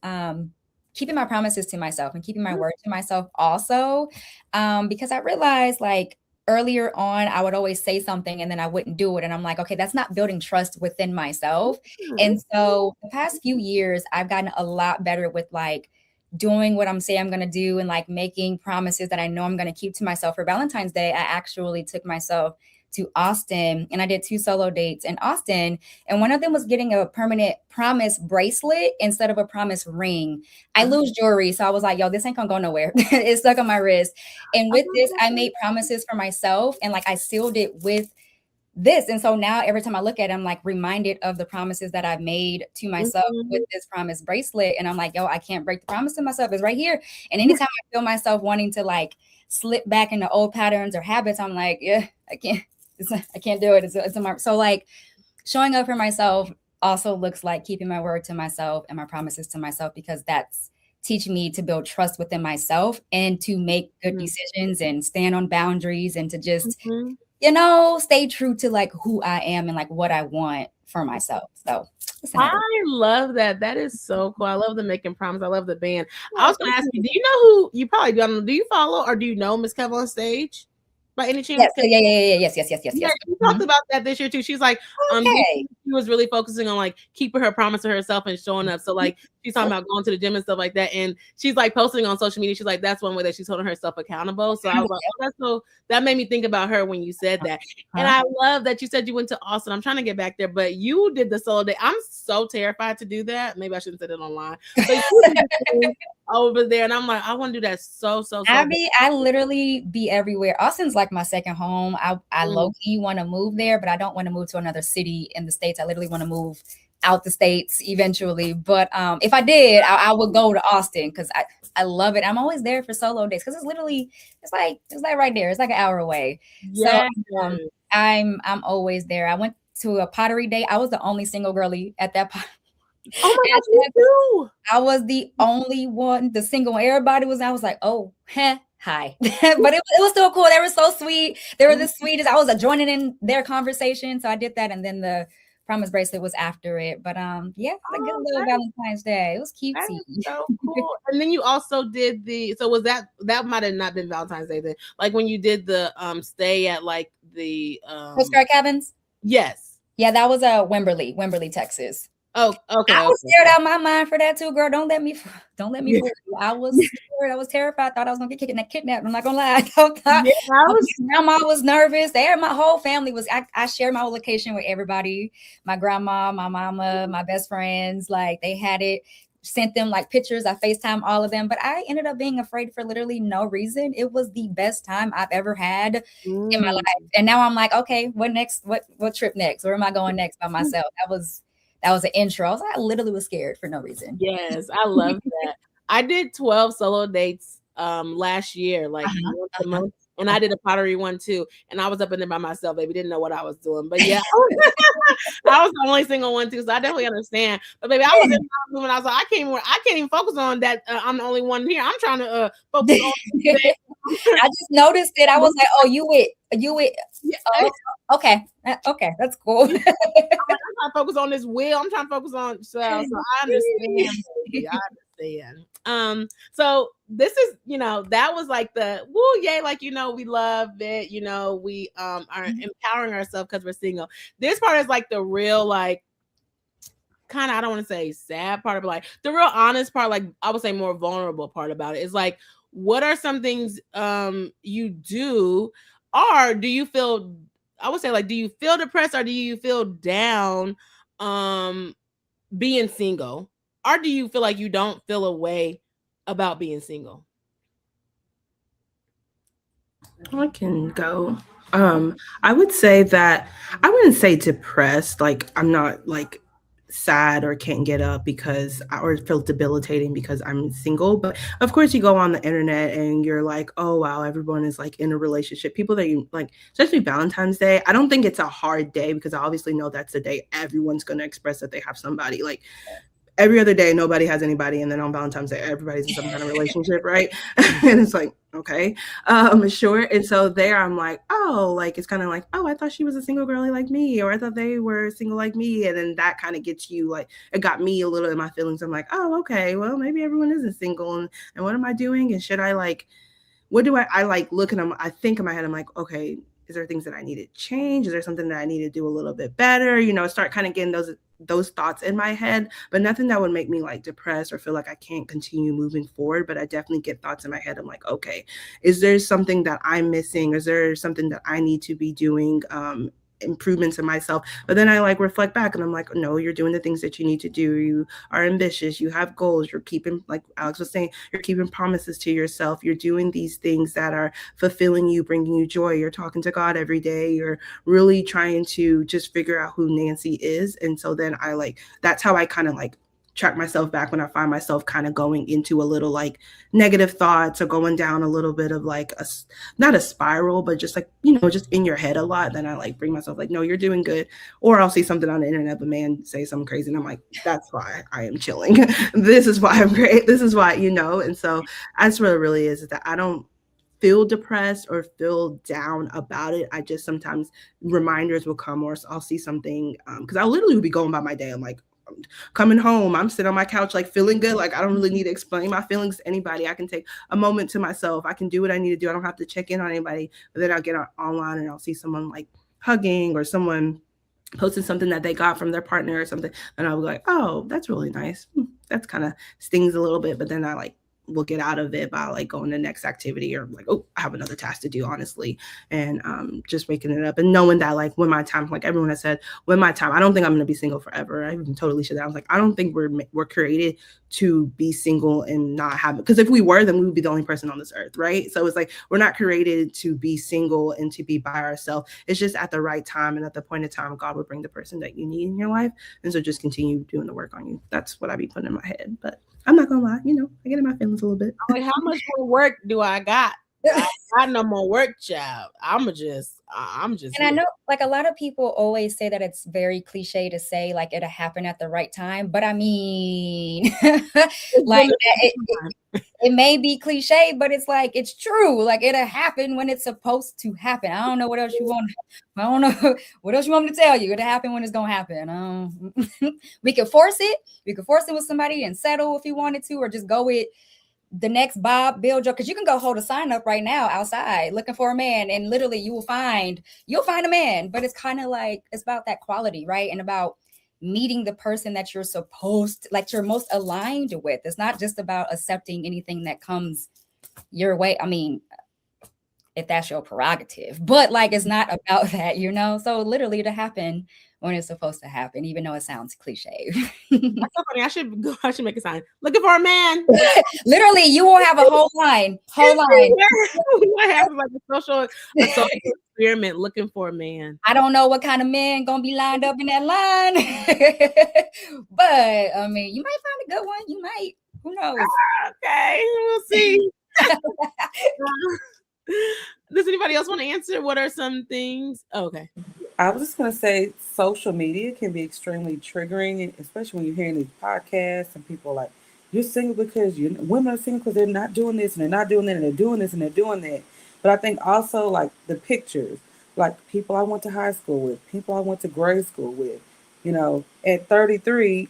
keeping my promises to myself and keeping my word to myself also, because I realized, like, earlier on, I would always say something and then I wouldn't do it. And I'm like, okay, that's not building trust within myself. And so the past few years, I've gotten a lot better with like doing what I'm saying I'm going to do and like making promises that I know I'm going to keep to myself. For Valentine's Day, I actually took myself to Austin and I did 2 solo dates in Austin. And one of them was getting a permanent promise bracelet instead of a promise ring. I lose jewelry. So I was like, yo, this ain't gonna go nowhere. It's stuck on my wrist. And with this, I made promises for myself and like I sealed it with this. And so now every time I look at it, I'm like reminded of the promises that I've made to myself with this promise bracelet. And I'm like, yo, I can't break the promise to myself. It's right here. And anytime I feel myself wanting to like slip back into old patterns or habits, I'm like, yeah, I can't. I can't do it. So like showing up for myself also looks like keeping my word to myself and my promises to myself, because that's teaching me to build trust within myself and to make good decisions and stand on boundaries and to just, stay true to like who I am and like what I want for myself. So I love that. That is so cool. I love the making promise. I love the band. I was going to ask you, do you know who you probably do? Do you follow or do you know Miss Kev on stage? By any chance? Yes. Yeah, she talked about that this year too. She's like, she was really focusing on like keeping her promise to herself and showing up. So like she's talking about going to the gym and stuff like that. And she's like posting on social media. She's like, that's one way that she's holding herself accountable. So I was like, that's so, that made me think about her when you said that. And I love that you said you went to Austin. I'm trying to get back there, but you did the solo day. I'm so terrified to do that. Maybe I shouldn't say it online. But you did over there, and I'm like, I want to do that so I literally be everywhere. Austin's like my second home. I low-key want to move there, but I don't want to move to another city in the States. I literally want to move out the states eventually. But if I did, I would go to Austin because I love it. I'm always there for solo days because it's like right there. It's like an hour away. So Yes. I'm always there. I went to a pottery day. I was the only single girlie at that Oh my at gosh, me that too. I was the only one, the single one. Everybody was, I was like, oh, heh, hi. But it was still cool. They were so sweet. They were the sweetest. I was joining in their conversation. So I did that. And then the promise bracelet was after it. But yeah, a good Oh, little Valentine's Day. It was that cutesy. is so cool. And then you also did so was that might have not been Valentine's Day then. Like when you did the stay at like the Postcard cabins. yes. Yeah, that was Wimberley, Texas. Oh, okay. I was scared out of my mind for that too, girl. Don't let me fool you. I was scared. I was terrified. Thought I was gonna get kidnapped. I'm not gonna lie. Yeah, My grandma was nervous. My whole family was. I shared my whole location with everybody. My grandma, my mama, my best friends. Like they had it. Sent them like pictures. I FaceTime all of them, but I ended up being afraid for literally no reason. It was the best time I've ever had in my life. And now I'm like, okay, what next? What trip next? Where am I going next by myself? That was an intro. I literally was scared for no reason. Yes, I love that. I did 12 solo dates last year, like once a month. And I did a pottery one too. And I was up in there by myself, baby. Didn't know what I was doing. But yeah, I was the only single one too. So I definitely understand. But baby, I was in my room and I was like, I can't even focus on that. I'm the only one here. I'm trying to focus on I just noticed it. I was like, oh, you it. Okay. Okay, that's cool. I'm trying to focus on this wheel. I'm trying to focus on so I understand. I understand. So this is, that was like the woo yay, like we love it, we are empowering ourselves because we're single. This part is like the real like kind of, I don't want to say sad part, but like the real honest part, like I would say more vulnerable part about it is like, what are some things you do, or do you feel, I would say like, do you feel depressed or do you feel down being single, or do you feel like you don't feel a way about being single? I can go. I would say that I wouldn't say depressed. Like I'm not like sad or can't get up or feel debilitating because I'm single. But of course, you go on the internet and you're like, oh wow, everyone is like in a relationship. People that you like, especially Valentine's Day. I don't think it's a hard day because I obviously know that's the day everyone's going to express that they have somebody. Like every other day nobody has anybody, and then on Valentine's Day everybody's in some kind of relationship, right? And it's like, okay, sure. And so there I'm like, oh, like it's kind of like, oh, I thought she was a single girlie like me, or I thought they were single like me. And then that kind of gets you like, it got me a little in my feelings. I'm like, oh, okay, well maybe everyone isn't single, and what am I doing, and should I like, what do I like look at them, I think in my head I'm like, okay, is there things that I need to change? Is there something that I need to do a little bit better? Start kind of getting those thoughts in my head, but nothing that would make me like depressed or feel like I can't continue moving forward. But I definitely get thoughts in my head. I'm like, okay, is there something that I'm missing? Is there something that I need to be doing? Improvements in myself. But then I like reflect back and I'm like, no, you're doing the things that you need to do. You are ambitious, you have goals, you're keeping, like Alex was saying, you're keeping promises to yourself, you're doing these things that are fulfilling you, bringing you joy, you're talking to God every day, you're really trying to just figure out who Nancy is. And so then I like, that's how I kind of like track myself back when I find myself kind of going into a little like negative thoughts or going down a little bit of like not a spiral, but just like, just in your head a lot. Then I like bring myself like, no, you're doing good. Or I'll see something on the internet, but man say something crazy. And I'm like, that's why I am chilling. This is why I'm great. This is why, And so that's what it really is that I don't feel depressed or feel down about it. I just sometimes reminders will come, or I'll see something because I literally would be going by my day. I'm like, coming home, I'm sitting on my couch like feeling good, like I don't really need to explain my feelings to anybody. I can take a moment to myself, I can do what I need to do, I don't have to check in on anybody. But then I'll get online and I'll see someone like hugging or someone posted something that they got from their partner or something, and I'll be like, oh, that's really nice. That's kind of stings a little bit, but then I like we'll get out of it by like going to the next activity, or like, oh, I have another task to do, honestly. And just waking it up and knowing that like when my time, like everyone has said, when my time, I don't think I'm going to be single forever. I even totally said that. I was like, I don't think we're created to be single and not have it, because if we were, then we would be the only person on this earth, right? So it's like we're not created to be single and to be by ourselves. It's just at the right time and at the point of time, God will bring the person that you need in your life. And so just continue doing the work on you. That's what I be putting in my head. But I'm not gonna lie, I get in my feelings a little bit. I'm like, how much more work do I got? I got no more work, child. I'm just. And I know, like, a lot of people always say that it's very cliche to say like it'll happen at the right time, but I mean, like it may be cliche, but it's like it's true. Like it'll happen when it's supposed to happen. I don't know what else you want. I don't know what else you want me to tell you. It'll happen when it's gonna happen. We could force it. We could force it with somebody and settle if you wanted to, or just go with the next Bob, Bill, Joe, because you can go hold a sign up right now outside looking for a man, and literally you'll find a man. But it's kind of like it's about that quality, right? And about meeting the person that you're supposed to, like you're most aligned with. It's not just about accepting anything that comes your way. I mean, if that's your prerogative, but like it's not about that, So literally to happen when it's supposed to happen, even though it sounds cliche. That's so funny. I should make a sign. Looking for a man. Literally, you will have a whole line. What happens like a social experiment looking for a man. I don't know what kind of men gonna be lined up in that line. But I mean, you might find a good one. You might. Who knows? Okay, we'll see. Does anybody else want to answer? What are some things? Oh, okay. I was just going to say social media can be extremely triggering, especially when you're hearing these podcasts and people are like, you're single because women are single because they're not doing this and they're not doing that and they're doing this and they're doing that. But I think also like the pictures, like people I went to high school with, people I went to grade school with, at 33,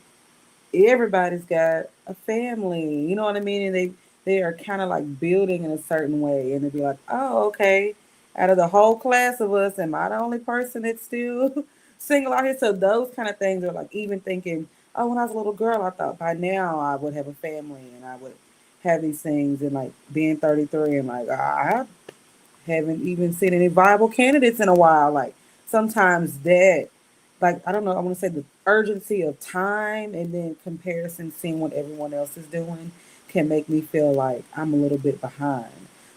everybody's got a family, you know what I mean? And they are kind of like building in a certain way, and they'd be like, oh, okay, out of the whole class of us, am I the only person that's still single out here? So those kind of things are like, even thinking, oh, when I was a little girl, I thought by now I would have a family and I would have these things, and like being 33 and like I haven't even seen any viable candidates in a while. Like sometimes that, like, I don't know, I want to say the urgency of time and then comparison, seeing what everyone else is doing can make me feel like I'm a little bit behind.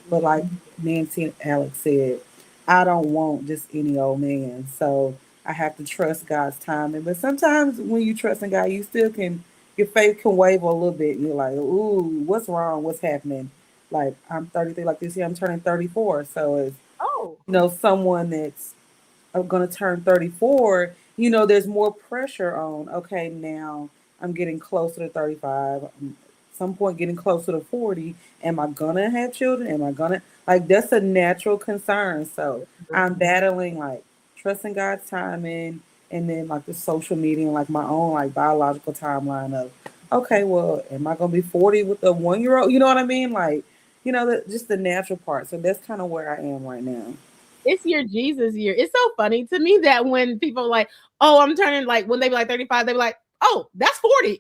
But like Nancy and Alex said, I don't want just any old man. So I have to trust God's timing. But sometimes when you trust in God, you still can, your faith can waver a little bit. And you're like, ooh, what's wrong? What's happening? Like I'm 33, like this year I'm turning 34. So it's, someone that's going to turn 34, there's more pressure on, okay, now I'm getting closer to 35. Some point getting closer to 40. Am I gonna have children? Am I gonna, like, that's a natural concern. So I'm battling like trusting God's timing, and then like the social media and like my own like biological timeline of, okay, well, am I gonna be 40 with a 1-year-old? You know what I mean? Like, just the natural part. So that's kind of where I am right now. It's your Jesus year. It's so funny to me that when people are like, oh, I'm turning, like when they be like 35, they be like, oh, that's 40.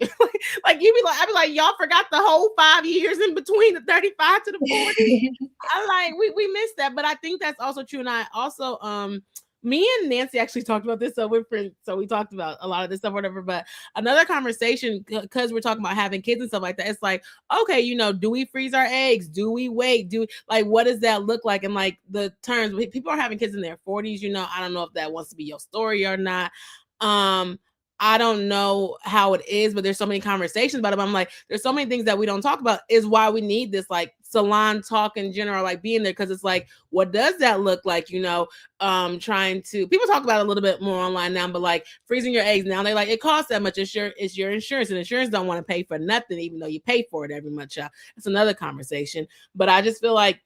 Like you be like, I'd be like, y'all forgot the whole 5 years in between the 35 to the 40. I'm like, we missed that. But I think that's also true. And I also me and Nancy actually talked about this. So we're friends. So we talked about a lot of this stuff, whatever. But another conversation, because we're talking about having kids and stuff like that. It's like, okay, do we freeze our eggs? Do we wait? Like, what does that look like? And like the terms, people are having kids in their 40s, I don't know if that wants to be your story or not. I don't know how it is, but there's so many conversations about it. But I'm like, there's so many things that we don't talk about, is why we need this like salon talk in general, like being there. Cause it's like, what does that look like? Trying to, people talk about it a little bit more online now, but like freezing your eggs now, they like, it costs that much. It's your insurance, and insurance don't want to pay for nothing, even though you pay for it every month. It's another conversation. But I just feel like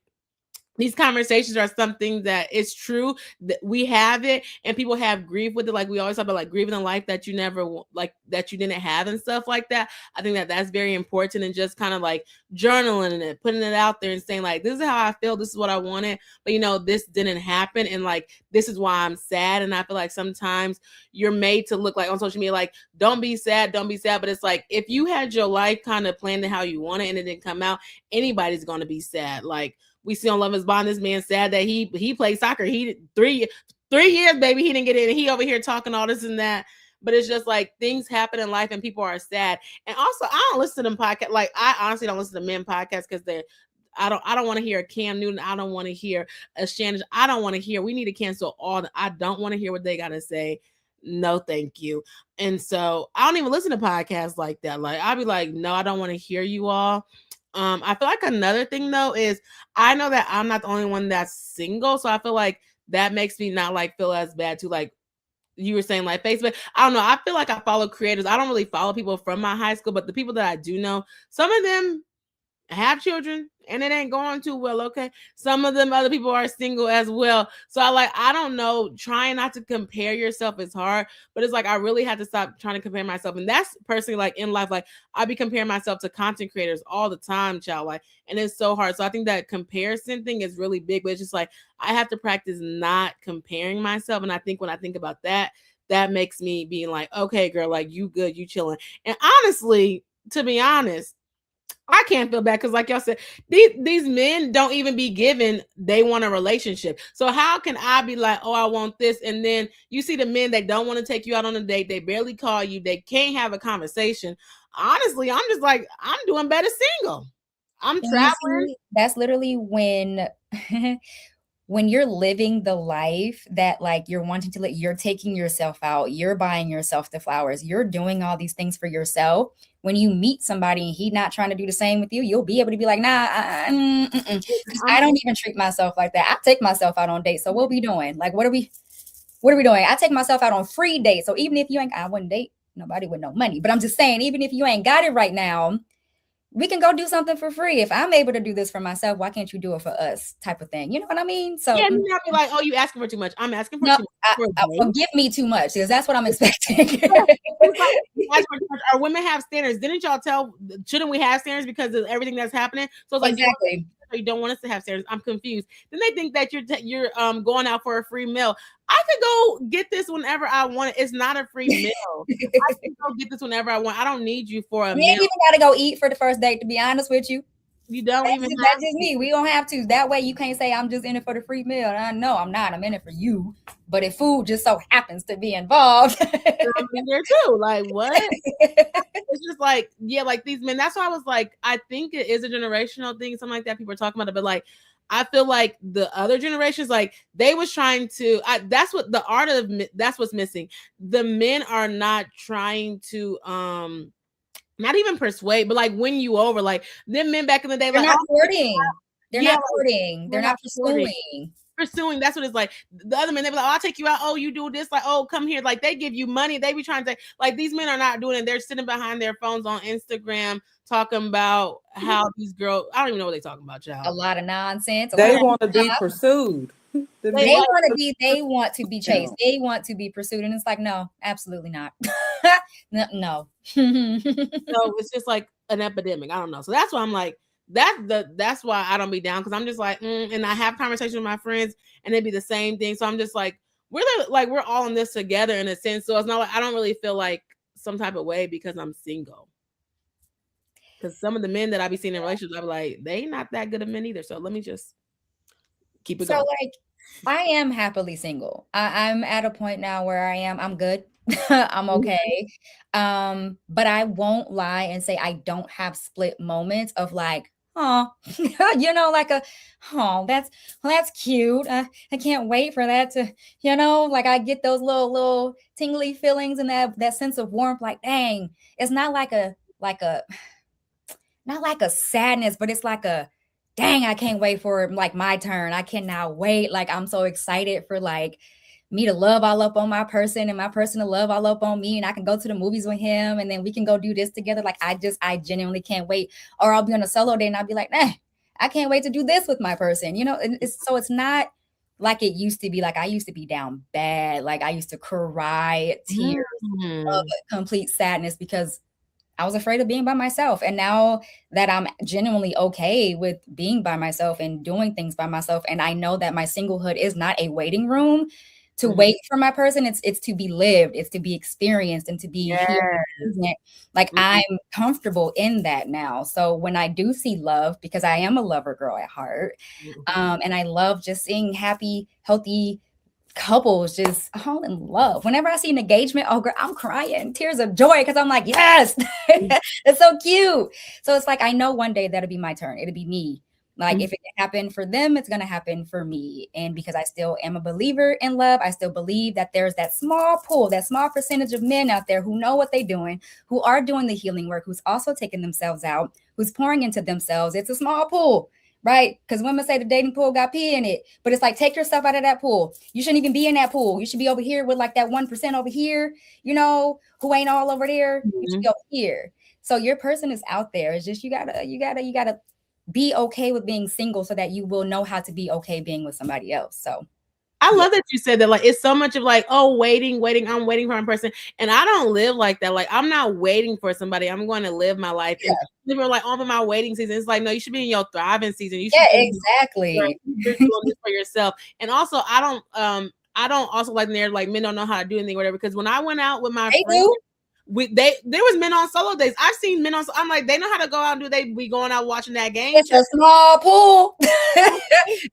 these conversations are something that is true, that we have it, and people have grief with it. Like we always talk about, like grieving a life that you never like, that you didn't have and stuff like that. I think that that's very important, and just kind of like journaling it, putting it out there and saying like, this is how I feel, this is what I wanted, but this didn't happen, and like this is why I'm sad. And I feel like sometimes you're made to look like on social media like, don't be sad, don't be sad, but it's like, if you had your life kind of planned how you want it and it didn't come out, anybody's going to be sad. Like we see on Love Is Blind, this man sad that he played soccer. He 3 years, baby, he didn't get in. And he over here talking all this and that. But it's just like things happen in life and people are sad. And also, I don't listen to them podcasts. Like I honestly don't listen to men podcasts because I don't want to hear a Cam Newton. I don't want to hear a Shannon. I don't want to hear. We need to cancel I don't want to hear what they gotta say. No, thank you. And so I don't even listen to podcasts like that. Like I'll be like, no, I don't want to hear you all. I feel like another thing though is I know that I'm not the only one that's single, so I feel like that makes me not like feel as bad too. Like you were saying, like Facebook. I don't know. I feel like I follow creators. I don't really follow people from my high school, but the people that I do know, some of them have children and it ain't going too well. Okay. Some of them other people are single as well. So I don't know, trying not to compare yourself is hard, but it's like I really had to stop trying to compare myself. And that's personally like in life, like I be comparing myself to content creators all the time, child. Like, and it's so hard. So I think that comparison thing is really big, but it's just like I have to practice not comparing myself. And I think when I think about that, that makes me being like, okay, girl, like you good, you chilling. And honestly, to be honest, I can't feel bad because, like y'all said, these men don't even be given they want a relationship. So how can I be like, oh, I want this, and then you see the men that don't want to take you out on a date, they barely call you, they can't have a conversation. Honestly, I'm just like, I'm doing better single. I'm traveling. That's literally when when you're living the life that like you're wanting to you're taking yourself out, you're buying yourself the flowers, you're doing all these things for yourself. When you meet somebody and he's not trying to do the same with you, you'll be able to be like, nah, I don't even treat myself like that. I take myself out on dates. So what are we doing? Like, what are we doing? I take myself out on free dates. So even if you ain't, I wouldn't date nobody with no money, but I'm just saying, even if you ain't got it right now, we can go do something for free. If I'm able to do this for myself, why can't you do it for us? Type of thing. You know what I mean? So yeah, you not be like, oh, you asking for too much. I'm asking for too much. Forgive me too much because that's what I'm expecting. Our women have standards. Didn't y'all tell? Shouldn't we have standards because of everything that's happening? So it's like exactly. You don't want us to have standards. I'm confused. Then they think that you're going out for a free meal. I could go get this whenever I want it. It's not a free meal. I can go get this whenever I want. I don't need you for a meal. You ain't even gotta go eat for the first date, to be honest with you. You don't that's even that's just me. We don't have to. That way you can't say I'm just in it for the free meal. No, I'm not. I'm in it for you. But if food just so happens to be involved, I'm in there too. Like what? It's just like, yeah, like these men. That's why I was like, I think it is a generational thing, something like that. People are talking about it, but like I feel like the other generations, like they was trying to, that's what the art of, that's what's missing. The men are not trying to, not even persuade, but like win you over. Like them men back in the day, they're like not courting. They're not courting. They're not pursuing. That's what it's like. The other men, they be like, oh, I'll take you out. Oh, you do this. Like, oh, come here. Like they give you money. They be trying to, like, these men are not doing it. They're sitting behind their phones on Instagram talking about how these girls, I don't even know what they're talking about, child. A lot of nonsense. They want to be pursued. They want to be chased. They want to be pursued. And it's like, no, absolutely not. No. So it's just like an epidemic. I don't know. So that's why I'm like, that's why I don't be down, because I'm just like, and I have conversations with my friends and it'd be the same thing. So I'm just like, we're all in this together in a sense. So it's not like I don't really feel like some type of way because I'm single. Because some of the men that I be seeing in relationships, I be like, they ain't not that good of men either. So let me just keep it going. So like, I am happily single. I'm at a point now where I'm good. I'm okay. But I won't lie and say I don't have split moments of like, oh, like that's cute. I can't wait for that to, like I get those little tingly feelings and that sense of warmth. Like, dang, it's not like a not like a sadness, but it's like a, dang, I can't wait for like my turn. I cannot wait. Like, I'm so excited for like me to love all up on my person and my person to love all up on me. And I can go to the movies with him and then we can go do this together. Like, I genuinely can't wait. Or I'll be on a solo day and I'll be like, nah, I can't wait to do this with my person, and it's not like it used to be. Like I used to be down bad. Like I used to cry tears of Mm. complete sadness because I was afraid of being by myself. And now that I'm genuinely okay with being by myself and doing things by myself, and I know that my singlehood is not a waiting room to Mhm. wait for my person. It's to be lived, it's to be experienced and to be here Yes. and present. Like Mhm. I'm comfortable in that now. So when I do see love, because I am a lover girl at heart, Mhm. and I love just seeing happy, healthy couples just all in love. Whenever I see an engagement, oh girl, I'm crying, tears of joy, because I'm like, yes, it's so cute. So it's like I know one day that'll be my turn. It'll be me. Like Mhm. if it can happen for them, it's gonna happen for me. And because I still am a believer in love, I still believe that there's that small pool, that small percentage of men out there who know what they're doing, who are doing the healing work, who's also taking themselves out, who's pouring into themselves. It's a small pool, right? Because women say the dating pool got pee in it, but it's like take yourself out of that pool. You shouldn't even be in that pool. You should be over here with like that 1% over here, who ain't all over there. You should Mhm. be over here. So your person is out there. It's just you gotta be okay with being single so that you will know how to be okay being with somebody else. So I yeah, love that you said that. Like, it's so much of like, oh, waiting, waiting. I'm waiting for one person, and I don't live like that. Like, I'm not waiting for somebody. I'm going to live my life. And yeah, people are like, oh, but my waiting season. It's like, no, you should be in your thriving season. You yeah, should be right, exactly. you're doing this for yourself. And also, I don't also like there like men don't know how to do anything, whatever. Because when I went out with my They friends, do. there was men on solo days. I've seen men on. I'm like, they know how to go out and do. They be going out watching that game. It's a small pool.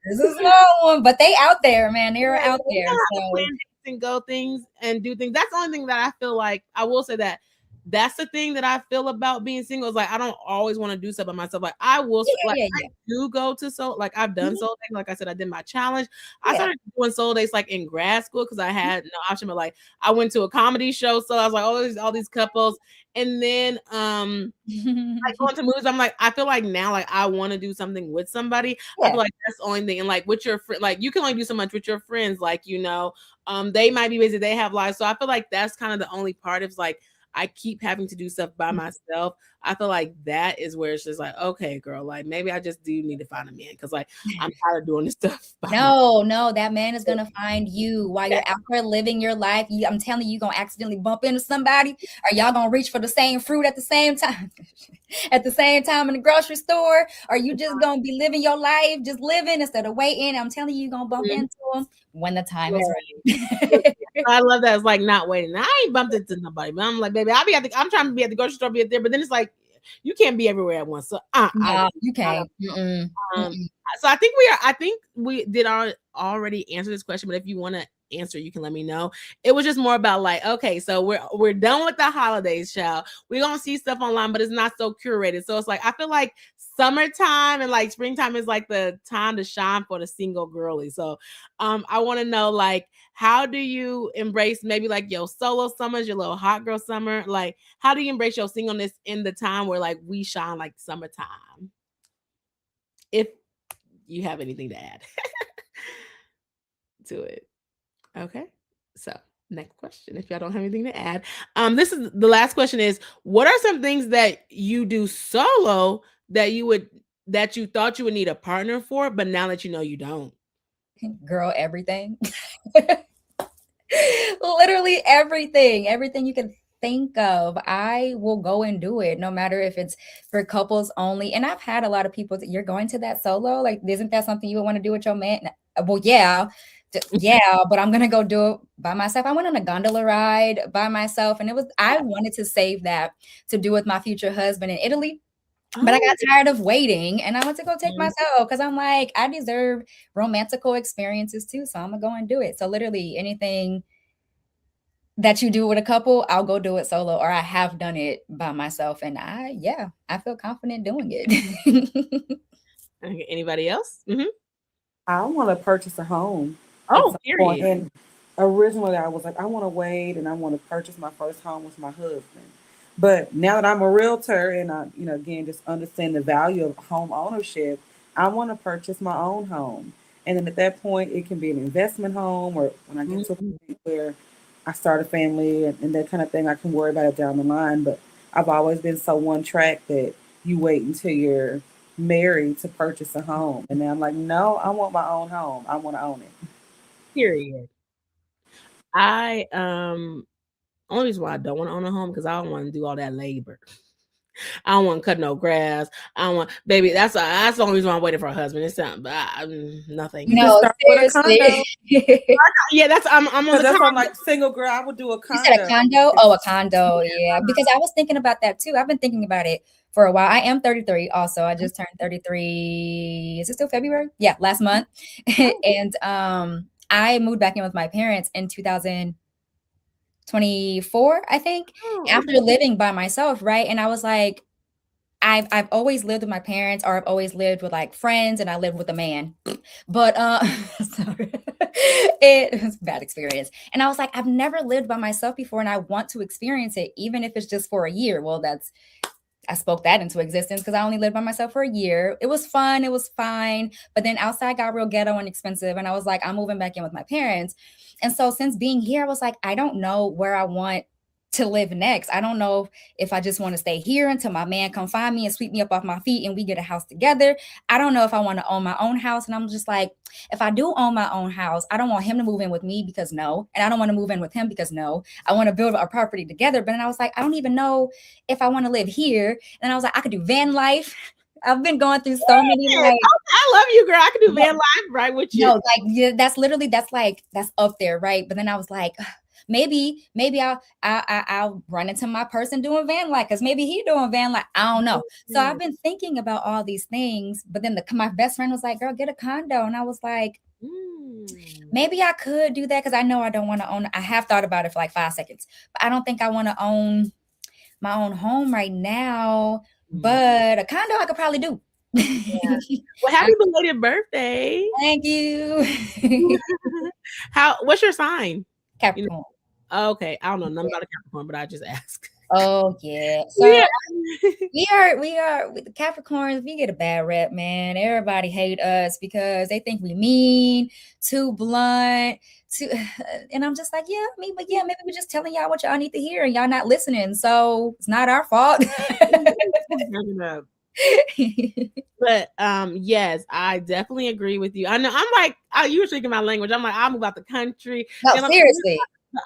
It's a small one, but they out there, man. They're Yeah, out they there. know how to So plan dates and go things and do things. That's the only thing that I feel like I will say that that's the thing that I feel about being single is like I don't always want to do stuff by myself. Like I will yeah, like yeah, I yeah. do go to like I've done Mhm. soul dates. Like I said, I did my challenge. I Yeah. started doing soul dates like in grad school because I had no option. But like I went to a comedy show, so I was like, all these couples, and then like going to movies, I'm like, I feel like now, like I want to do something with somebody. I feel Yeah. like that's the only thing. And like with your friend, like you can only do so much with your friends. Like, they might be busy, they have lives. So I feel like that's kind of the only part of like I keep having to do stuff by myself. I feel like that is where it's just like, okay, girl, like maybe I just do need to find a man because like I'm tired of doing this stuff by myself. No, that man is gonna find you while you're out there living your life. I'm telling you, you're gonna accidentally bump into somebody, or y'all gonna reach for the same fruit at the same time, at the same time in the grocery store, or you just gonna be living your life, just living instead of waiting. I'm telling you, you're gonna bump Mhm. into them when the time is Yeah. right. I love that. It's like not waiting. I ain't bumped into nobody, but I'm like, baby, I'm trying to be at the grocery store, be at there, but then it's like you can't be everywhere at once. So No, you can't. Mm-mm, um mm-mm. so I think we did already answer this question, but if you want to answer, you can let me know. It was just more about like, okay, so we're done with the holidays, child. We're gonna see stuff online, but it's not so curated. So it's like I feel like summertime and like springtime is like the time to shine for the single girly. So I want to know like how do you embrace maybe like your solo summers, your little hot girl summer? Like how do you embrace your singleness in the time where like we shine like summertime? If you have anything to add to it. Okay. So next question. If y'all don't have anything to add, this is the last question is what are some things that you do solo that you thought you would need a partner for, but now that you know you don't? Girl, everything. Literally everything you can think of, I will go and do it, no matter if it's for couples only. And I've had a lot of people that you're going to that solo, like, isn't that something you would want to do with your man? Well, yeah, yeah, but I'm gonna go do it by myself. I went on a gondola ride by myself, and I wanted to save that to do with my future husband in Italy. But I got Oh, tired of waiting and I went to go take mhm. myself because I'm like, I deserve romantical experiences too. So I'm gonna go and do it. So literally anything that you do with a couple, I'll go do it solo, or I have done it by myself. And I feel confident doing it. Okay, anybody else? I want to purchase a home at Oh, some point. period. And originally, I was like, I want to wait and I want to purchase my first home with my husband. But now that I'm a realtor and I, again, just understand the value of home ownership, I want to purchase my own home. And then at that point, it can be an investment home, or when I get to a Mhm. point where I start a family and that kind of thing, I can worry about it down the line. But I've always been so one track that you wait until you're married to purchase a home. And then I'm like, no, I want my own home. I want to own it. Period. I only reason why I don't want to own a home because I don't want to do all that labor. I don't want to cut no grass. I don't want, baby. That's the only reason why I'm waiting for a husband. It's something, but nothing. You can No, start with a condo. seriously. Yeah, I'm on the That's why I'm condo. like, single girl, I would do a You said a condo. condo? Oh, a condo. Yeah. Because I was thinking about that too. I've been thinking about it for a while. I am 33 also. I just turned 33. Is it still February? Yeah, last month. And I moved back in with my parents in 2024, I think, Oh, after living by myself, right? And I was like, I've always lived with my parents, or I've always lived with like friends, and I lived with a man. But sorry. It was a bad experience. And I was like, I've never lived by myself before, and I want to experience it, even if it's just for a year. Well, I spoke that into existence because I only lived by myself for a year. It was fun, it was fine. But then outside got real ghetto and expensive. And I was like, I'm moving back in with my parents. And so since being here, I was like, I don't know where I want to live next. I don't know if I just want to stay here until my man come find me and sweep me up off my feet and we get a house together. I don't know if I want to own my own house. And I'm just like, if I do own my own house, I don't want him to move in with me because no. And I don't want to move in with him because no. I want to build a property together. But then I was like, I don't even know if I want to live here. And I was like, I could do van life. I've been going through so many like I love you, girl. I can do van life right with you. no, like yeah, that's up there, right? But then I was like, maybe I'll run into my person doing van life because maybe he doing van life. I don't know. So I've been thinking about all these things, but then my best friend was like, "Girl, get a condo," and I was like, maybe I could do that because I know I don't want to own. I have thought about it for like 5 seconds, but I don't think I want to own my own home right now. But a condo I could probably do. Yeah. Well, happy belated birthday. Thank you. What's your sign? Capricorn. Okay, I don't know nothing about a Capricorn, but I just ask. Oh yeah. So Yeah. we are with the Capricorns, we get a bad rep, man. Everybody hate us because they think we mean, too blunt, and I'm just like, maybe we're just telling y'all what y'all need to hear and y'all not listening. So it's not our fault. But yes, I definitely agree with you. I know I'm like, you were speaking my language. I'm like, I'll move out the country. No, seriously.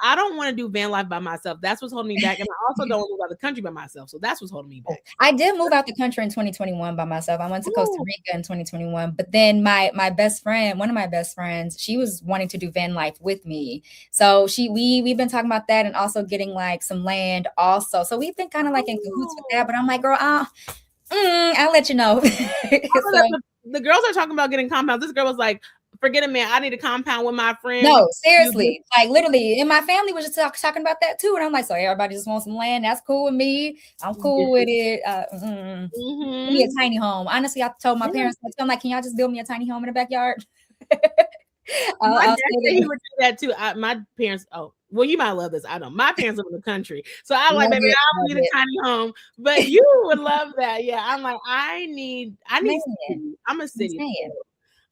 I don't want to do van life by myself. That's what's holding me back. And I also don't want to move out the country by myself. So that's what's holding me back. I did move out the country in 2021 by myself. I went to Costa Rica in 2021. But then my best friend, one of my best friends, she was wanting to do van life with me. So we've been talking about that and also getting like some land also. So we've been kind of like in cahoots with that. But I'm like, girl, I'll let you know. The girls are talking about getting compounds. This girl was like, forget it, man. I need a compound with my friend. No, seriously. Like literally, and my family was just talking about that too. And I'm like, so everybody just wants some land. That's cool with me. I'm cool with it. Give me a tiny home. Honestly, I told my parents, I'm like, can y'all just build me a tiny home in the backyard? My dad said he would do that too. My parents, well, you might love this. I don't. My parents live in the country. So I'm like, baby, I don't need a tiny home. But you would love that. Yeah. I'm like, I need city. I'm a city.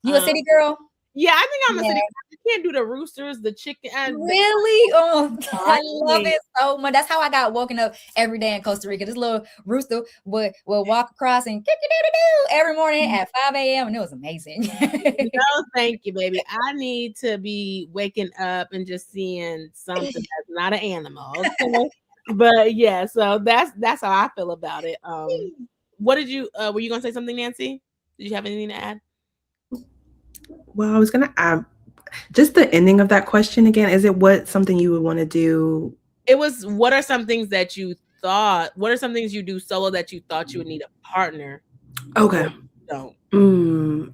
You a city girl? Yeah, I think I'm a city. You can't do the roosters, the chicken. Really? Oh, I love it so much. That's how I got woken up every day in Costa Rica. This little rooster would walk across and every morning at 5 a.m. and it was amazing. No, thank you, baby. I need to be waking up and just seeing something that's not an animal. Okay? But yeah, so that's how I feel about it. What did you were you gonna say something, Nancy? Did you have anything to add? Well, I was going to add just the ending of that question again. Is it something you would want to do? It was, what are some things you do solo that you thought you would need a partner? Okay. Don't.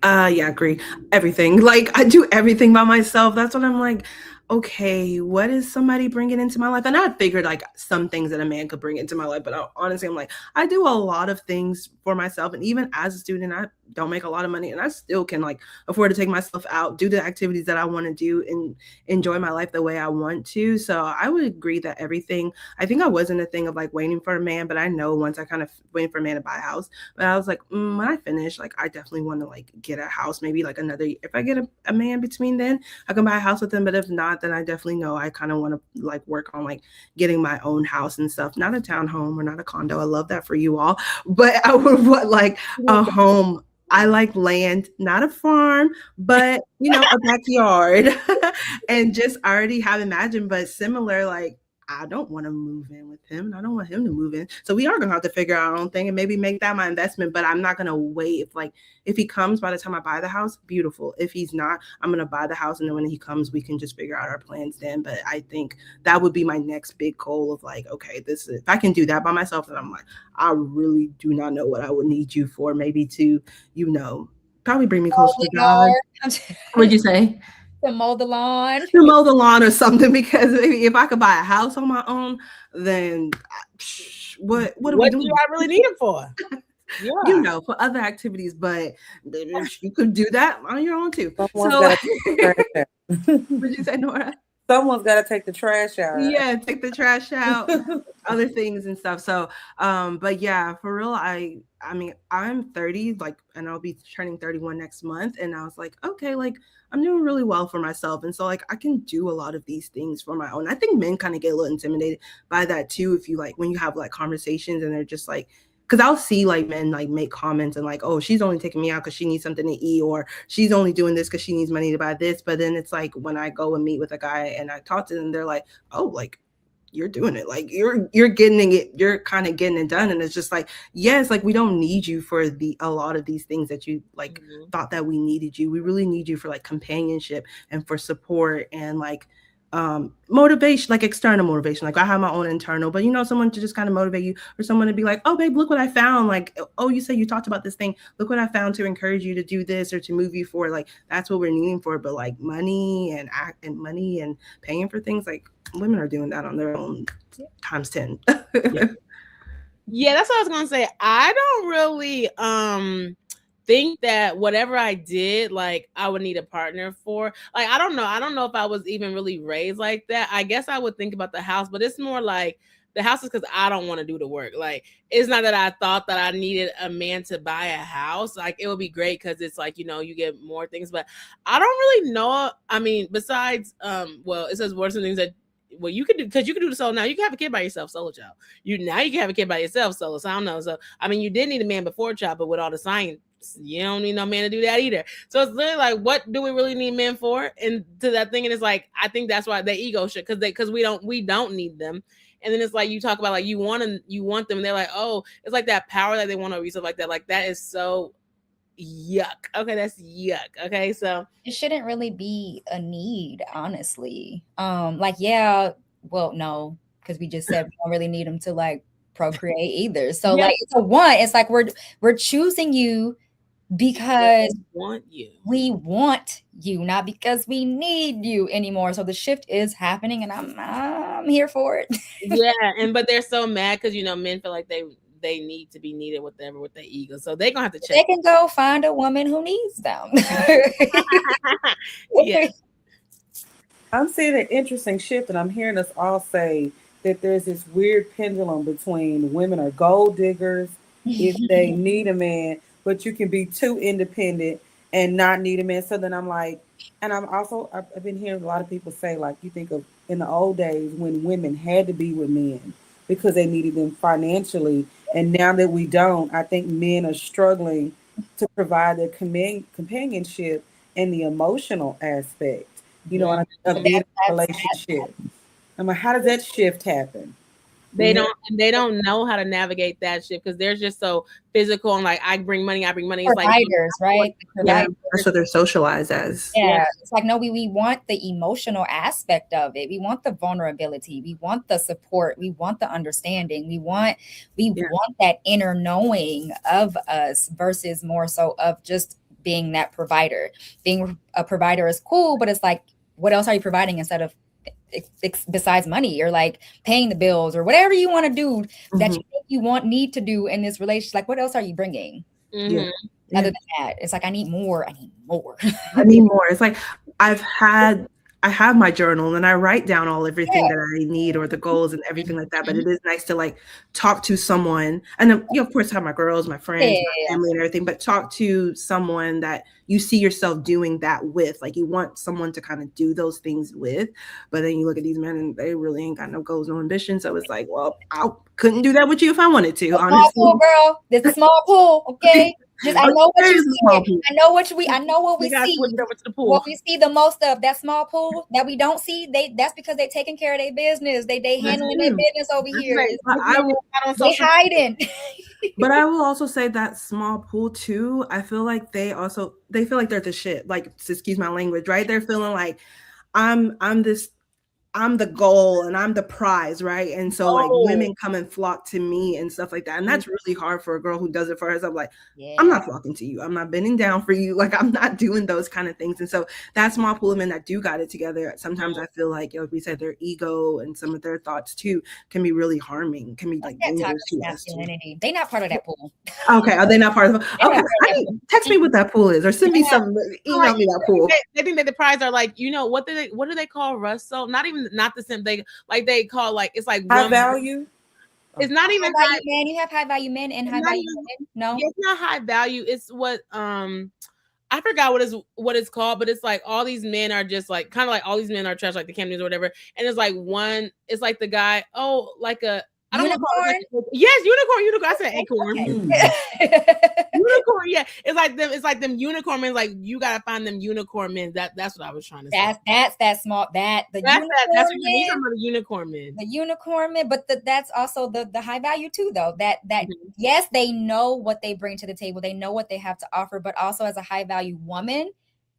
Yeah, agree. Everything. Like I do everything by myself. That's what I'm like, okay, what is somebody bringing into my life? And I figured like some things that a man could bring into my life, but honestly, I'm like, I do a lot of things for myself. And even as a student, I don't make a lot of money and I still can like afford to take myself out, do the activities that I want to do and enjoy my life the way I want to. So I would agree that everything, I think I wasn't a thing of like waiting for a man, but I know once I kind of waiting for a man to buy a house, but I was like, when I finish, like, I definitely want to like get a house, maybe like if I get a man between then, I can buy a house with him. But if not, then I definitely know I kind of want to like work on like getting my own house and stuff. Not a townhome or not a condo. I love that for you all, but I would want like a home. I like land, not a farm, but a backyard. And just already have imagined, but similar, like I don't want to move in with him and I don't want him to move in. So we are gonna have to figure out our own thing and maybe make that my investment. But I'm not gonna wait. If he comes by the time I buy the house, beautiful. If he's not, I'm gonna buy the house and then when he comes, we can just figure out our plans then. But I think that would be my next big goal of like, okay, this is if I can do that by myself, then I'm like, I really do not know what I would need you for. Maybe to, probably bring me closer to God. What'd you say? To mow the lawn. To mow the lawn or something, because maybe if I could buy a house on my own, then what are we doing? Do I really need it for? Yeah. For other activities, but you could do that on your own too. What'd you say, Nora? Someone's got to take the trash out. Yeah, take the trash out, other things and stuff. So, but yeah, for real, I mean, I'm 30, like, and I'll be turning 31 next month. And I was like, okay, like, I'm doing really well for myself. And so, like, I can do a lot of these things for my own. I think men kind of get a little intimidated by that too. If you like, when you have like conversations and they're just like, because I'll see like men like make comments and like, oh, she's only taking me out because she needs something to eat, or she's only doing this because she needs money to buy this. But then it's like when I go and meet with a guy and I talk to them, they're like, oh, like you're doing it, like you're getting it, you're kind of getting it done. And it's just like, yes, like we don't need you for a lot of these things that you like thought that we needed you. We really need you for like companionship and for support and like motivation, like external motivation. Like I have my own internal, but someone to just kind of motivate you, or someone to be like, oh babe, look what I found. Like, oh, you said you talked about this thing, look what I found to encourage you to do this or to move you forward. Like that's what we're needing for. But like money and money and paying for things, like women are doing that on their own times 10. Yeah, that's what I was gonna say. I don't really think that whatever I did, like I would need a partner for. Like I don't know if I was even really raised like that. I guess I would think about the house, but it's more like the house is because I don't want to do the work. Like it's not that I thought that I needed a man to buy a house. Like it would be great because it's like you get more things, but I don't really know. I mean, besides well, it says worse than things that you can do, because you can do the solo now. You can have a kid by yourself, solo child. You can have a kid by yourself, solo. So I don't know. So I mean, you did need a man before child, but with all the science, you don't need no man to do that either. So it's literally like, what do we really need men for? And to that thing, and it's like, I think that's why the ego should, because we don't need them. And then it's like you talk about like you want them, and they're like, oh, it's like that power that they want over you, stuff like that. Like that is so yuck. Okay, that's yuck. Okay, so it shouldn't really be a need, honestly. Like well, no, because we just said we don't really need them to like procreate either. So like it's a want. It's like we're choosing you because we want you, not because we need you anymore. So the shift is happening, and I'm here for it. But they're so mad because men feel like they need to be needed, whatever, with their ego. So they're gonna have to check. They can go find a woman who needs them. Yeah. I'm seeing an interesting shift, and I'm hearing us all say that there's this weird pendulum between women are gold diggers if they need a man, but you can be too independent and not need a man. So then I'm like, and I've been hearing a lot of people say, like, you think of in the old days when women had to be with men because they needed them financially. And now that we don't, I think men are struggling to provide the companionship and the emotional aspect, of being in a relationship. I'm like, how does that shift happen? They don't know how to navigate that shit because they're just so physical and like I bring money. It's providers, like, right? Yeah, that's what they're socialized as. Yeah, it's like no, we want the emotional aspect of it. We want the vulnerability. We want the support. We want the understanding. We want that inner knowing of us versus more so of just being that provider. Being a provider is cool, but it's like, what else are you providing instead of besides money or like paying the bills or whatever you want to do that you think you need to do in this relationship? Like, what else are you bringing? Other than that, it's like, I need more. I need more. It's like I've had I have my journal and I write down everything Yeah. that I need or the goals and everything like that. But it is nice to like talk to someone, and then of course have my girls, my friends, my Yeah. family, and everything. But talk to someone that you see yourself doing that with. Like you want someone to kind of do those things with. But then you look at these men and they really ain't got no goals, no ambition. So it's like, well, I couldn't do that with you if I wanted to, A small pool, honestly. girl. This a small pool, okay? Just I know what Very you small see. I know what we We got switched see. over to the pool. What we see the most of, that small pool that we don't see, that's because they taking care of their business. They handling their business over here. Right. But I will Not on They social hiding. But I will also say that small pool too. I feel like they feel like they're the shit. Like, excuse my language, right? They're feeling like I'm this I'm the goal and I'm the prize, right? And so like Oh. women come and flock to me and stuff like that. And that's really hard for a girl who does it for herself. Like, I'm Yeah. not flocking to you. I'm not bending down for you. Like I'm not doing those kind of things. And so that small pool of men that do got it together, sometimes I feel like, like we said, their ego and some of their thoughts too can be really harming, can be like That dangerous toxic to us too. masculinity. They not part of that pool. Okay, are they not part of it? They're Okay, not part of that pool. text me what that pool is, or send me Yeah. some, email me that pool. They think that the prize are like, what do they call Russell? Not the same. They call like it's like High one. value. It's not even High high. value men. You have high value men and high Not value even, women. No. it's not high value. It's what I forgot what it's called, but it's like all these men are just like kind of like all these men are trash, like the Camden's or whatever. And it's like one, it's like the guy, like a I don't want to call it like, yes, unicorn. I said acorn. Unicorn, yeah. It's like them unicorn men. Like you gotta find them unicorn men. That's what I was trying to say. That's that small That's what these are the unicorn men. The unicorn men, but that's also the high value too, though. That Mhm. yes, they know what they bring to the table. They know what they have to offer, but also as a high value woman,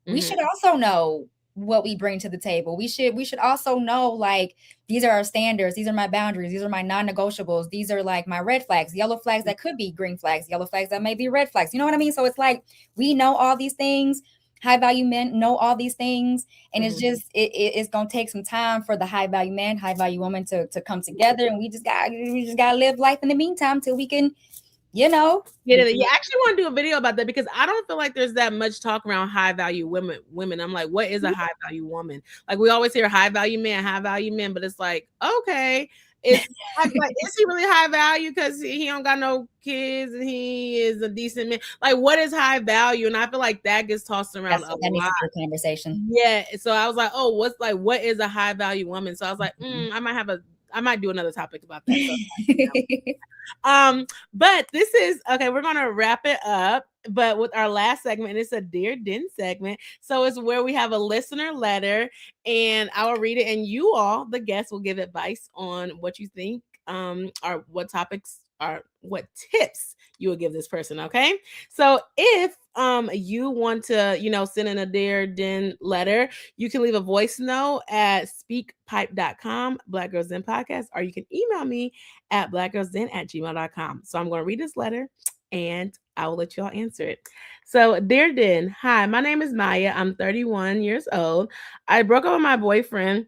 we should also know what we bring to the table. We should also know, like, these are our standards, these are my boundaries, these are my non-negotiables, these are like my red flags, yellow flags that could be green flags, yellow flags that may be red flags. You know what I mean? So it's like we know all these things. High value men know all these things, and it's just it's gonna take some time for the high value man, high value woman to come together, and we just gotta live life in the meantime till we can, Yeah, I actually want to do a video about that because I don't feel like there's that much talk around high value women. I'm like, what is a high value woman? Like we always hear high value men, but it's like, okay, is he really high value because he don't got no kids and he is a decent man? Like, what is high value? And I feel like that gets tossed around a lot. Needs to be a conversation. Yeah, so I was like, oh, what is a high value woman? So I was like, I might do another topic about that. So, but this is okay. We're gonna wrap it up, but with our last segment, it's a Dear Den segment. So it's where we have a listener letter, and I will read it, and you all, the guests, will give advice on what you think, or what topics or what tips you would give this person. Okay, so if you want to send in a Dear Den letter, you can leave a voice note at speakpipe.com, Black Girls Den Podcast, or you can email me at blackgirlsden@gmail.com. So I'm going to read this letter and I will let you all answer it. So, Dear Den, hi, my name is Maya. I'm 31 years old. I broke up with my boyfriend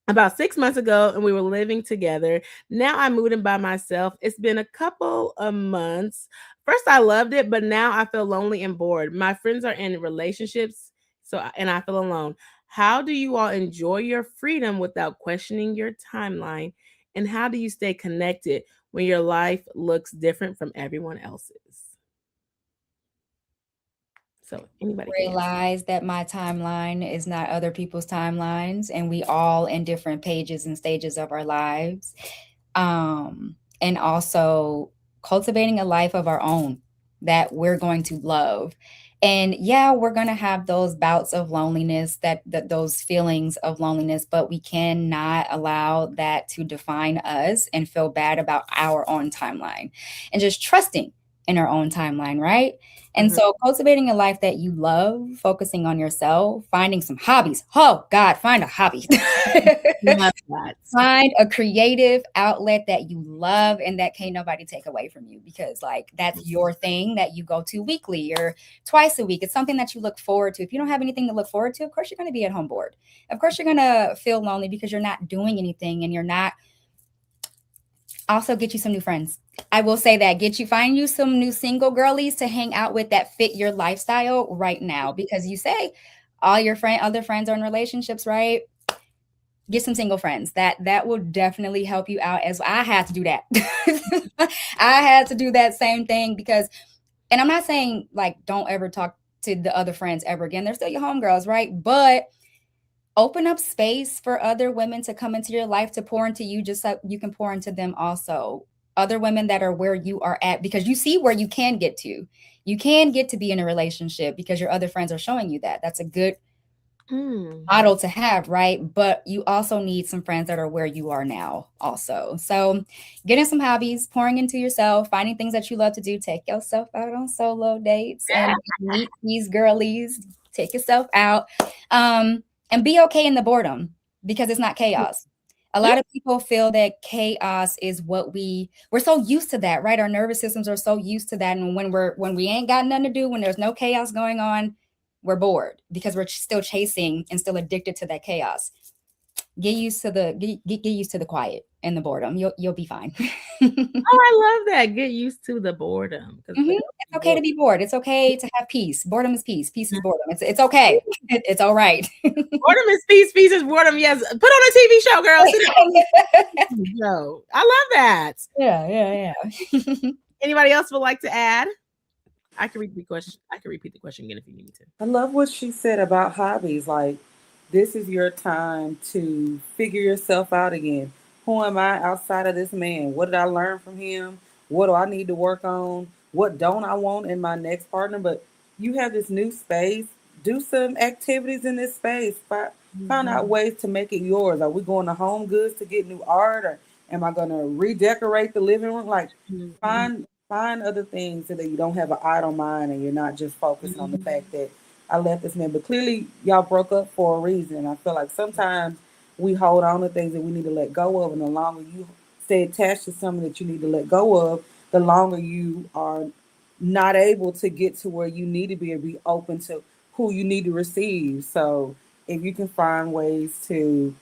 about 6 months ago and we were living together. Now I'm moving by myself. It's been a couple of months. First, I loved it, but now I feel lonely and bored. My friends are in relationships, and I feel alone. How do you all enjoy your freedom without questioning your timeline? And how do you stay connected when your life looks different from everyone else's? So anybody can realize that my timeline is not other people's timelines, and we all in different pages and stages of our lives. And also cultivating a life of our own that we're going to love. And yeah, we're going to have those bouts of loneliness, that those feelings of loneliness, but we cannot allow that to define us and feel bad about our own timeline, and just trusting in our own timeline, right? And so cultivating a life that you love, focusing on yourself, finding some hobbies. Oh God, find a hobby. Find a creative outlet that you love and that can't nobody take away from you, because like that's your thing that you go to weekly or twice a week. It's something that you look forward to. If you don't have anything to look forward to, of course you're going to be at home bored. Of course you're going to feel lonely because you're not doing anything, and you're not. Also, get you some new friends. I will say that. Find you some new single girlies to hang out with that fit your lifestyle right now. Because you say, all your other friends are in relationships, right? Get some single friends. That will definitely help you out. As I had to do that. I had to do that same thing because, and I'm not saying like don't ever talk to the other friends ever again. They're still your homegirls, right? But open up space for other women to come into your life to pour into you, just so you can pour into them also. Other women that are where you are at, because you see where you can get to. You can get to be in a relationship because your other friends are showing you that. That's a good model to have, right? But you also need some friends that are where you are now also. So getting some hobbies, pouring into yourself, finding things that you love to do, take yourself out on solo dates and meet these girlies, take yourself out, and be okay in the boredom because it's not chaos. A lot of people feel that chaos is what we're so used to that, right? Our nervous systems are so used to that. And when we ain't got nothing to do, when there's no chaos going on, we're bored because we're still chasing and still addicted to that chaos. Get used to get used to the quiet and the boredom. You'll be fine. Oh, I love that. Get used to the boredom. It's okay to be bored. It's okay to have peace. Boredom is peace. Peace is boredom. It's okay. It's all right. Boredom is peace. Peace is boredom. Yes. Put on a TV show, girls. No, I love that. Yeah. Anybody else would like to add? I can repeat the question. I can repeat the question again if you need me to. I love what she said about hobbies. Like, this is your time to figure yourself out again. Who am I outside of this man? What did I learn from him? What do I need to work on? What don't I want in my next partner? But you have this new space. Do some activities in this space. Find out ways to make it yours. Are we going to Home Goods to get new art, or am I going to redecorate the living room? Like, find other things so that you don't have an idle mind and you're not just focusing on the fact that I left this man. But clearly, y'all broke up for a reason. And I feel like sometimes we hold on to things that we need to let go of, and the longer you stay attached to something that you need to let go of, the longer you are not able to get to where you need to be and be open to who you need to receive. So if you can find ways to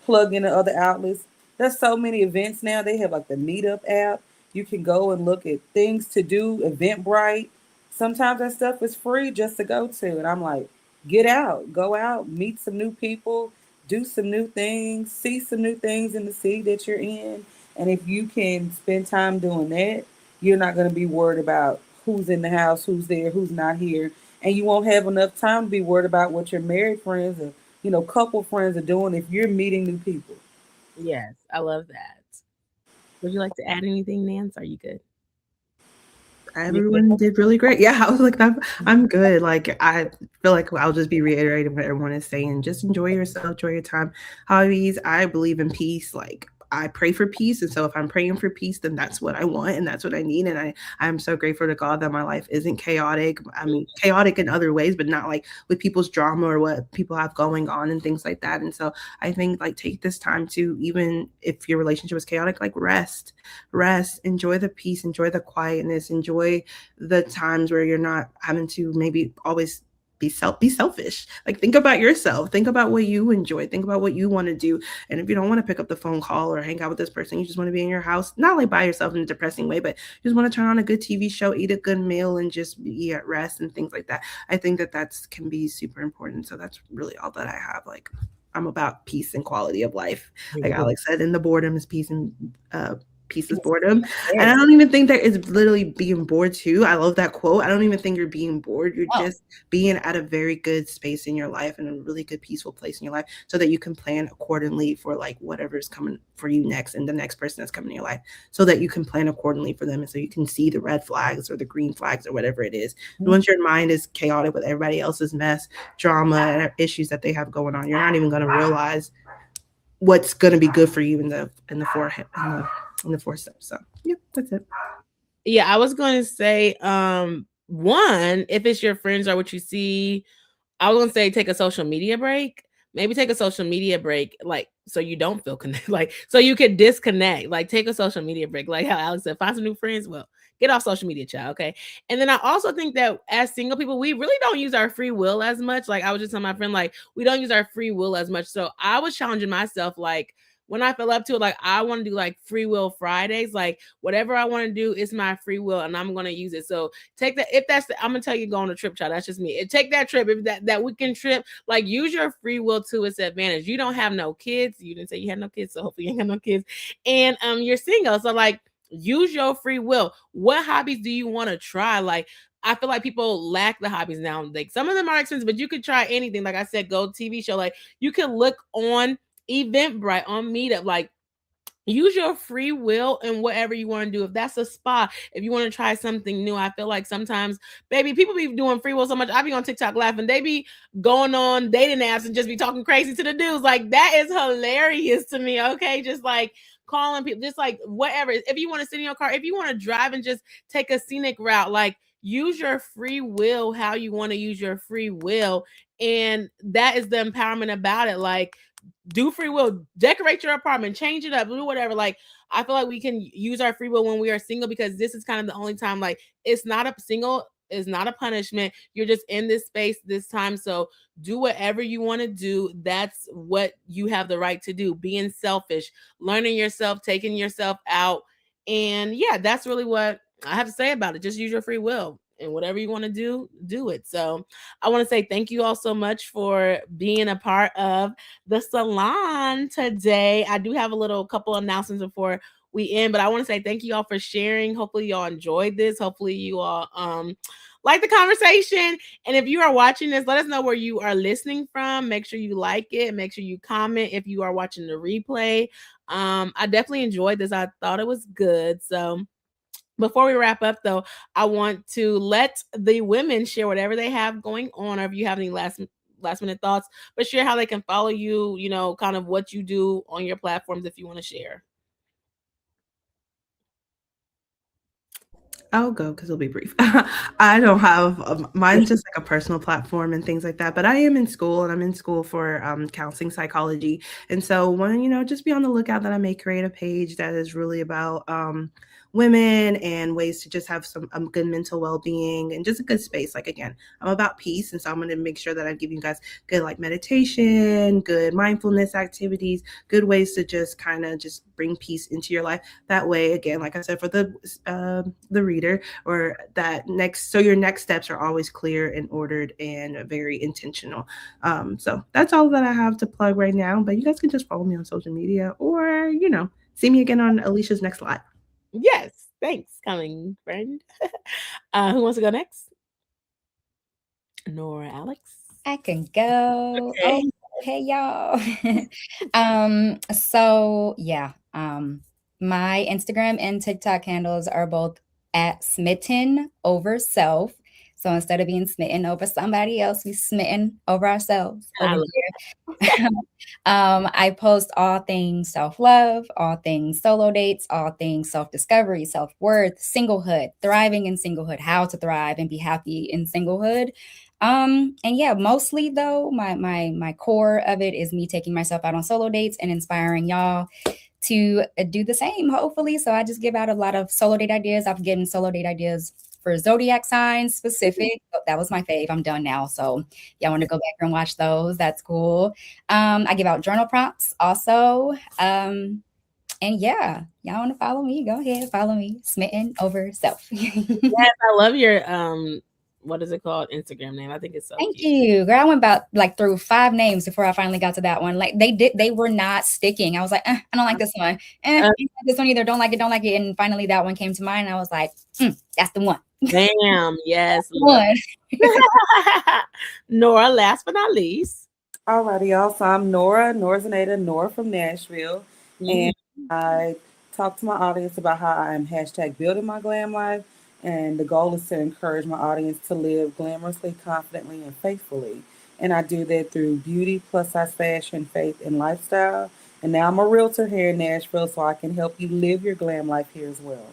plug into other outlets. There's so many events now. They have like the Meetup app. You can go and look at things to do, Eventbrite. Sometimes that stuff is free just to go to. And I'm like, get out, go out, meet some new people, do some new things, see some new things in the city that you're in. And if you can spend time doing that, you're not going to be worried about who's in the house, who's there, who's not here. And you won't have enough time to be worried about what your married friends or couple friends are doing if you're meeting new people. Yes, I love that. Would you like to add anything, Nance? Are you good? Everyone did really great. Yeah, I was like, I'm good. Like, I feel like I'll just be reiterating what everyone is saying. Just enjoy yourself, enjoy your time. Hobbies, I believe in peace. Like, I pray for peace. And so if I'm praying for peace, then that's what I want and that's what I need. And I'm so grateful to God that my life isn't chaotic. I mean, chaotic in other ways, but not like with people's drama or what people have going on and things like that. And so I think like take this time to, even if your relationship is chaotic, like rest, enjoy the peace, enjoy the quietness, enjoy the times where you're not having to maybe always be selfish. Like, think about yourself, think about what you enjoy, think about what you want to do. And if you don't want to pick up the phone call or hang out with this person, you just want to be in your house, not like by yourself in a depressing way, but you just want to turn on a good TV show, eat a good meal, and just be at rest and things like that. I think that can be super important. So that's really all that I have. Like, I'm about peace and quality of life. Like Alex said, in the boredom is peace, and peace is boredom. And I don't even think that is literally being bored too. I love that quote. I don't even think you're being bored. You're just being at a very good space in your life and a really good peaceful place in your life so that you can plan accordingly for like whatever's coming for you next and the next person that's coming in your life, so that you can plan accordingly for them and so you can see the red flags or the green flags or whatever it is. Once your mind is chaotic with everybody else's mess, drama, and issues that they have going on, you're not even going to realize what's going to be good for you in the forehead in the fourth step. So yeah, that's it. Yeah, I was going to say, one, if it's your friends or what you see, I was going to say take a social media break. Maybe take a social media break, like, so you don't feel connected, like, so you can disconnect, like, take a social media break. Like how Alex said, find some new friends. Well, get off social media, child. Okay. And then I also think that as single people, we really don't use our free will as much. Like, I was just telling my friend, like, we don't use our free will as much. So I was challenging myself, like, when I feel up to it, like I want to do like free will Fridays, like whatever I want to do, it's my free will and I'm gonna use it. So take that if that's I'm gonna tell you go on a trip, child. That's just me. Take that trip, if that weekend trip, like use your free will to its advantage. You don't have no kids. You didn't say you had no kids, so hopefully you ain't got no kids. And you're single. So like use your free will. What hobbies do you want to try? Like I feel like people lack the hobbies now. Like some of them are expensive, but you could try anything. Like I said, go TV show. Like you can look on Eventbrite, on Meetup. Like use your free will in whatever you want to do. If that's a spa, if you want to try something new, I feel like sometimes, baby, people be doing free will so much. I be on TikTok laughing. They be going on dating apps and just be talking crazy to the dudes. Like that is hilarious to me. Okay, just like calling people, just like whatever. If you want to sit in your car, if you want to drive and just take a scenic route, like use your free will how you want to use your free will, and that is the empowerment about it. Like do free will, decorate your apartment, change it up, do whatever. Like I feel like we can use our free will when we are single, because this is kind of the only time, like it's not a single is not a punishment. You're just in this space this time. So do whatever you want to do. That's what you have the right to do. Being selfish, learning yourself, taking yourself out. And yeah, that's really what I have to say about it. Just use your free will, and whatever you want to do it. So I want to say thank you all so much for being a part of the salon today. I do have a little couple announcements before we end, but I want to say thank you all for sharing. Hopefully y'all enjoyed this. Hopefully you all like the conversation. And if you are watching this, let us know where you are listening from. Make sure you like it. Make sure you comment if you are watching the replay. I definitely enjoyed this. I thought it was good. So before we wrap up, though, I want to let the women share whatever they have going on, or if you have any last minute thoughts, but share how they can follow you, you know, kind of what you do on your platforms if you want to share. I'll go because it'll be brief. I don't have mine's just like a personal platform and things like that. But I am in school, and I'm in school for counseling psychology. And so, one, just be on the lookout that I may create a page that is really about women and ways to just have some good mental well being and just a good space. Like again, I'm about peace, and so I'm going to make sure that I give you guys good like meditation, good mindfulness activities, good ways to just kind of just bring peace into your life. That way, again, like I said, for the reader, or that next, so your next steps are always clear and ordered and very intentional. So that's all that I have to plug right now, but you guys can just follow me on social media, or see me again on Alicia's next live. Yes, thanks, coming friend. Who wants to go next? Nora, Alex? I can go. Okay. Oh, hey y'all. So yeah, my Instagram and TikTok handles are both at smitten over self. So instead of being smitten over somebody else, we smitten over ourselves over here. I post all things self-love, all things solo dates, all things self-discovery, self-worth, singlehood, thriving in singlehood, how to thrive and be happy in singlehood. And yeah, mostly though, my core of it is me taking myself out on solo dates and inspiring y'all to do the same, hopefully. So I just give out a lot of solo date ideas. I've given solo date ideas for zodiac signs specific. That was my fave. I'm done now. So y'all want to go back and watch those. That's cool. I give out journal prompts also. And yeah, y'all want to follow me? Go ahead, follow me. Smitten over self. Yes, I love your what is it called? Instagram name. I think it's so Thank cute. you, girl. I went about like through 5 names before I finally got to that one. Like they were not sticking. I was like, I don't like this one. I don't like this one either. Don't like it. And finally, that one came to mind. And I was like, that's the one. Damn, yes, One. Nora, last but not least. Alrighty, y'all. So I'm Nora, Norzaneda, Nora from Nashville. And I talk to my audience about how I am hashtag building my glam life. And the goal is to encourage my audience to live glamorously, confidently, and faithfully. And I do that through beauty, plus size fashion, faith, and lifestyle. And now I'm a realtor here in Nashville, so I can help you live your glam life here as well.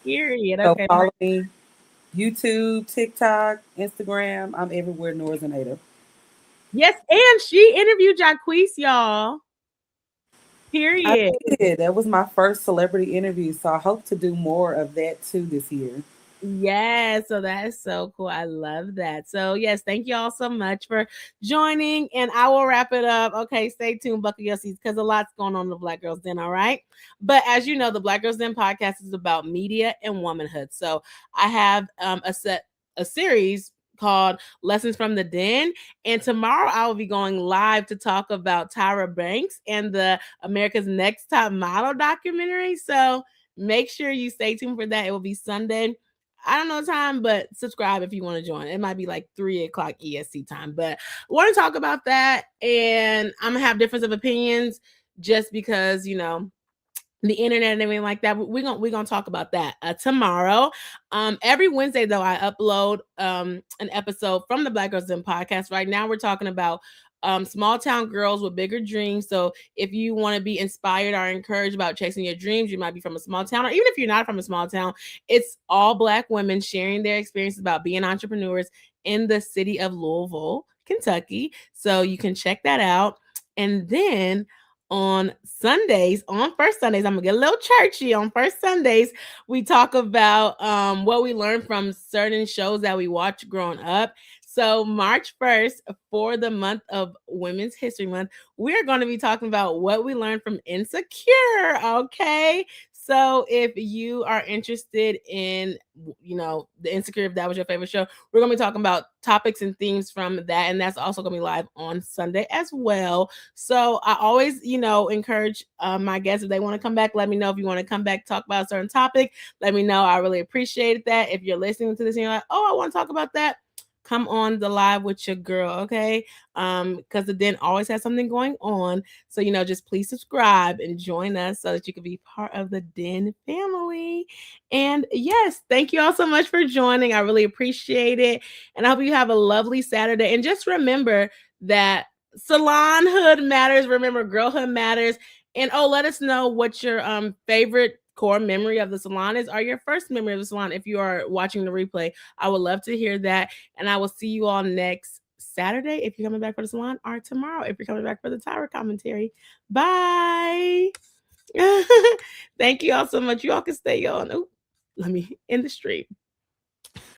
Period. So Okay. follow me, YouTube, TikTok, Instagram. I'm everywhere, Norzaneda. Yes, and she interviewed Jacquees, y'all. I Period. did. That was my first celebrity interview, so I hope to do more of that too this year. Yes, so that is so cool. I love that. So, yes, thank you all so much for joining, and I will wrap it up. Okay, stay tuned, buckle your seats, because a lot's going on in the Black Girls Den, all right? But as you know, the Black Girls Den podcast is about media and womanhood. So, I have a series called Lessons from the Den, and tomorrow I will be going live to talk about Tyra Banks and the America's Next Top Model documentary. So, make sure you stay tuned for that. It will be Sunday. I don't know the time, but subscribe if you want to join. It might be like 3 o'clock EST time, but I want to talk about that. And I'm gonna have difference of opinions just because, the internet and everything like that. We're gonna talk about that tomorrow. Every Wednesday though, I upload an episode from the Black Girls Den podcast. Right now, we're talking about small town girls with bigger dreams. So if you want to be inspired or encouraged about chasing your dreams, you might be from a small town, or even if you're not from a small town, it's all Black women sharing their experiences about being entrepreneurs in the city of Louisville, Kentucky. So you can check that out. And then on Sundays, on first Sundays, I'm gonna get a little churchy. On first Sundays, we talk about what we learned from certain shows that we watched growing up. So March 1st, for the month of Women's History Month, we're going to be talking about what we learned from Insecure. Okay. So if you are interested in, the Insecure, if that was your favorite show, we're going to be talking about topics and themes from that. And that's also going to be live on Sunday as well. So I always, encourage my guests, if they want to come back, let me know. If you want to come back, talk about a certain topic, let me know. I really appreciate that. If you're listening to this and you're like, oh, I want to talk about that, come on the live with your girl, okay? Because the Den always has something going on. So, just please subscribe and join us so that you can be part of the Den family. And yes, thank you all so much for joining. I really appreciate it. And I hope you have a lovely Saturday. And just remember that salonhood matters. Remember, girlhood matters. And let us know what your favorite core memory of the salon is, or your first memory of the salon if you are watching the replay. I would love to hear that. And I will see you all next Saturday if you're coming back for the salon, or tomorrow if you're coming back for the Tyra commentary. Bye. Thank you all so much. You all can stay on. Oh, let me end the stream.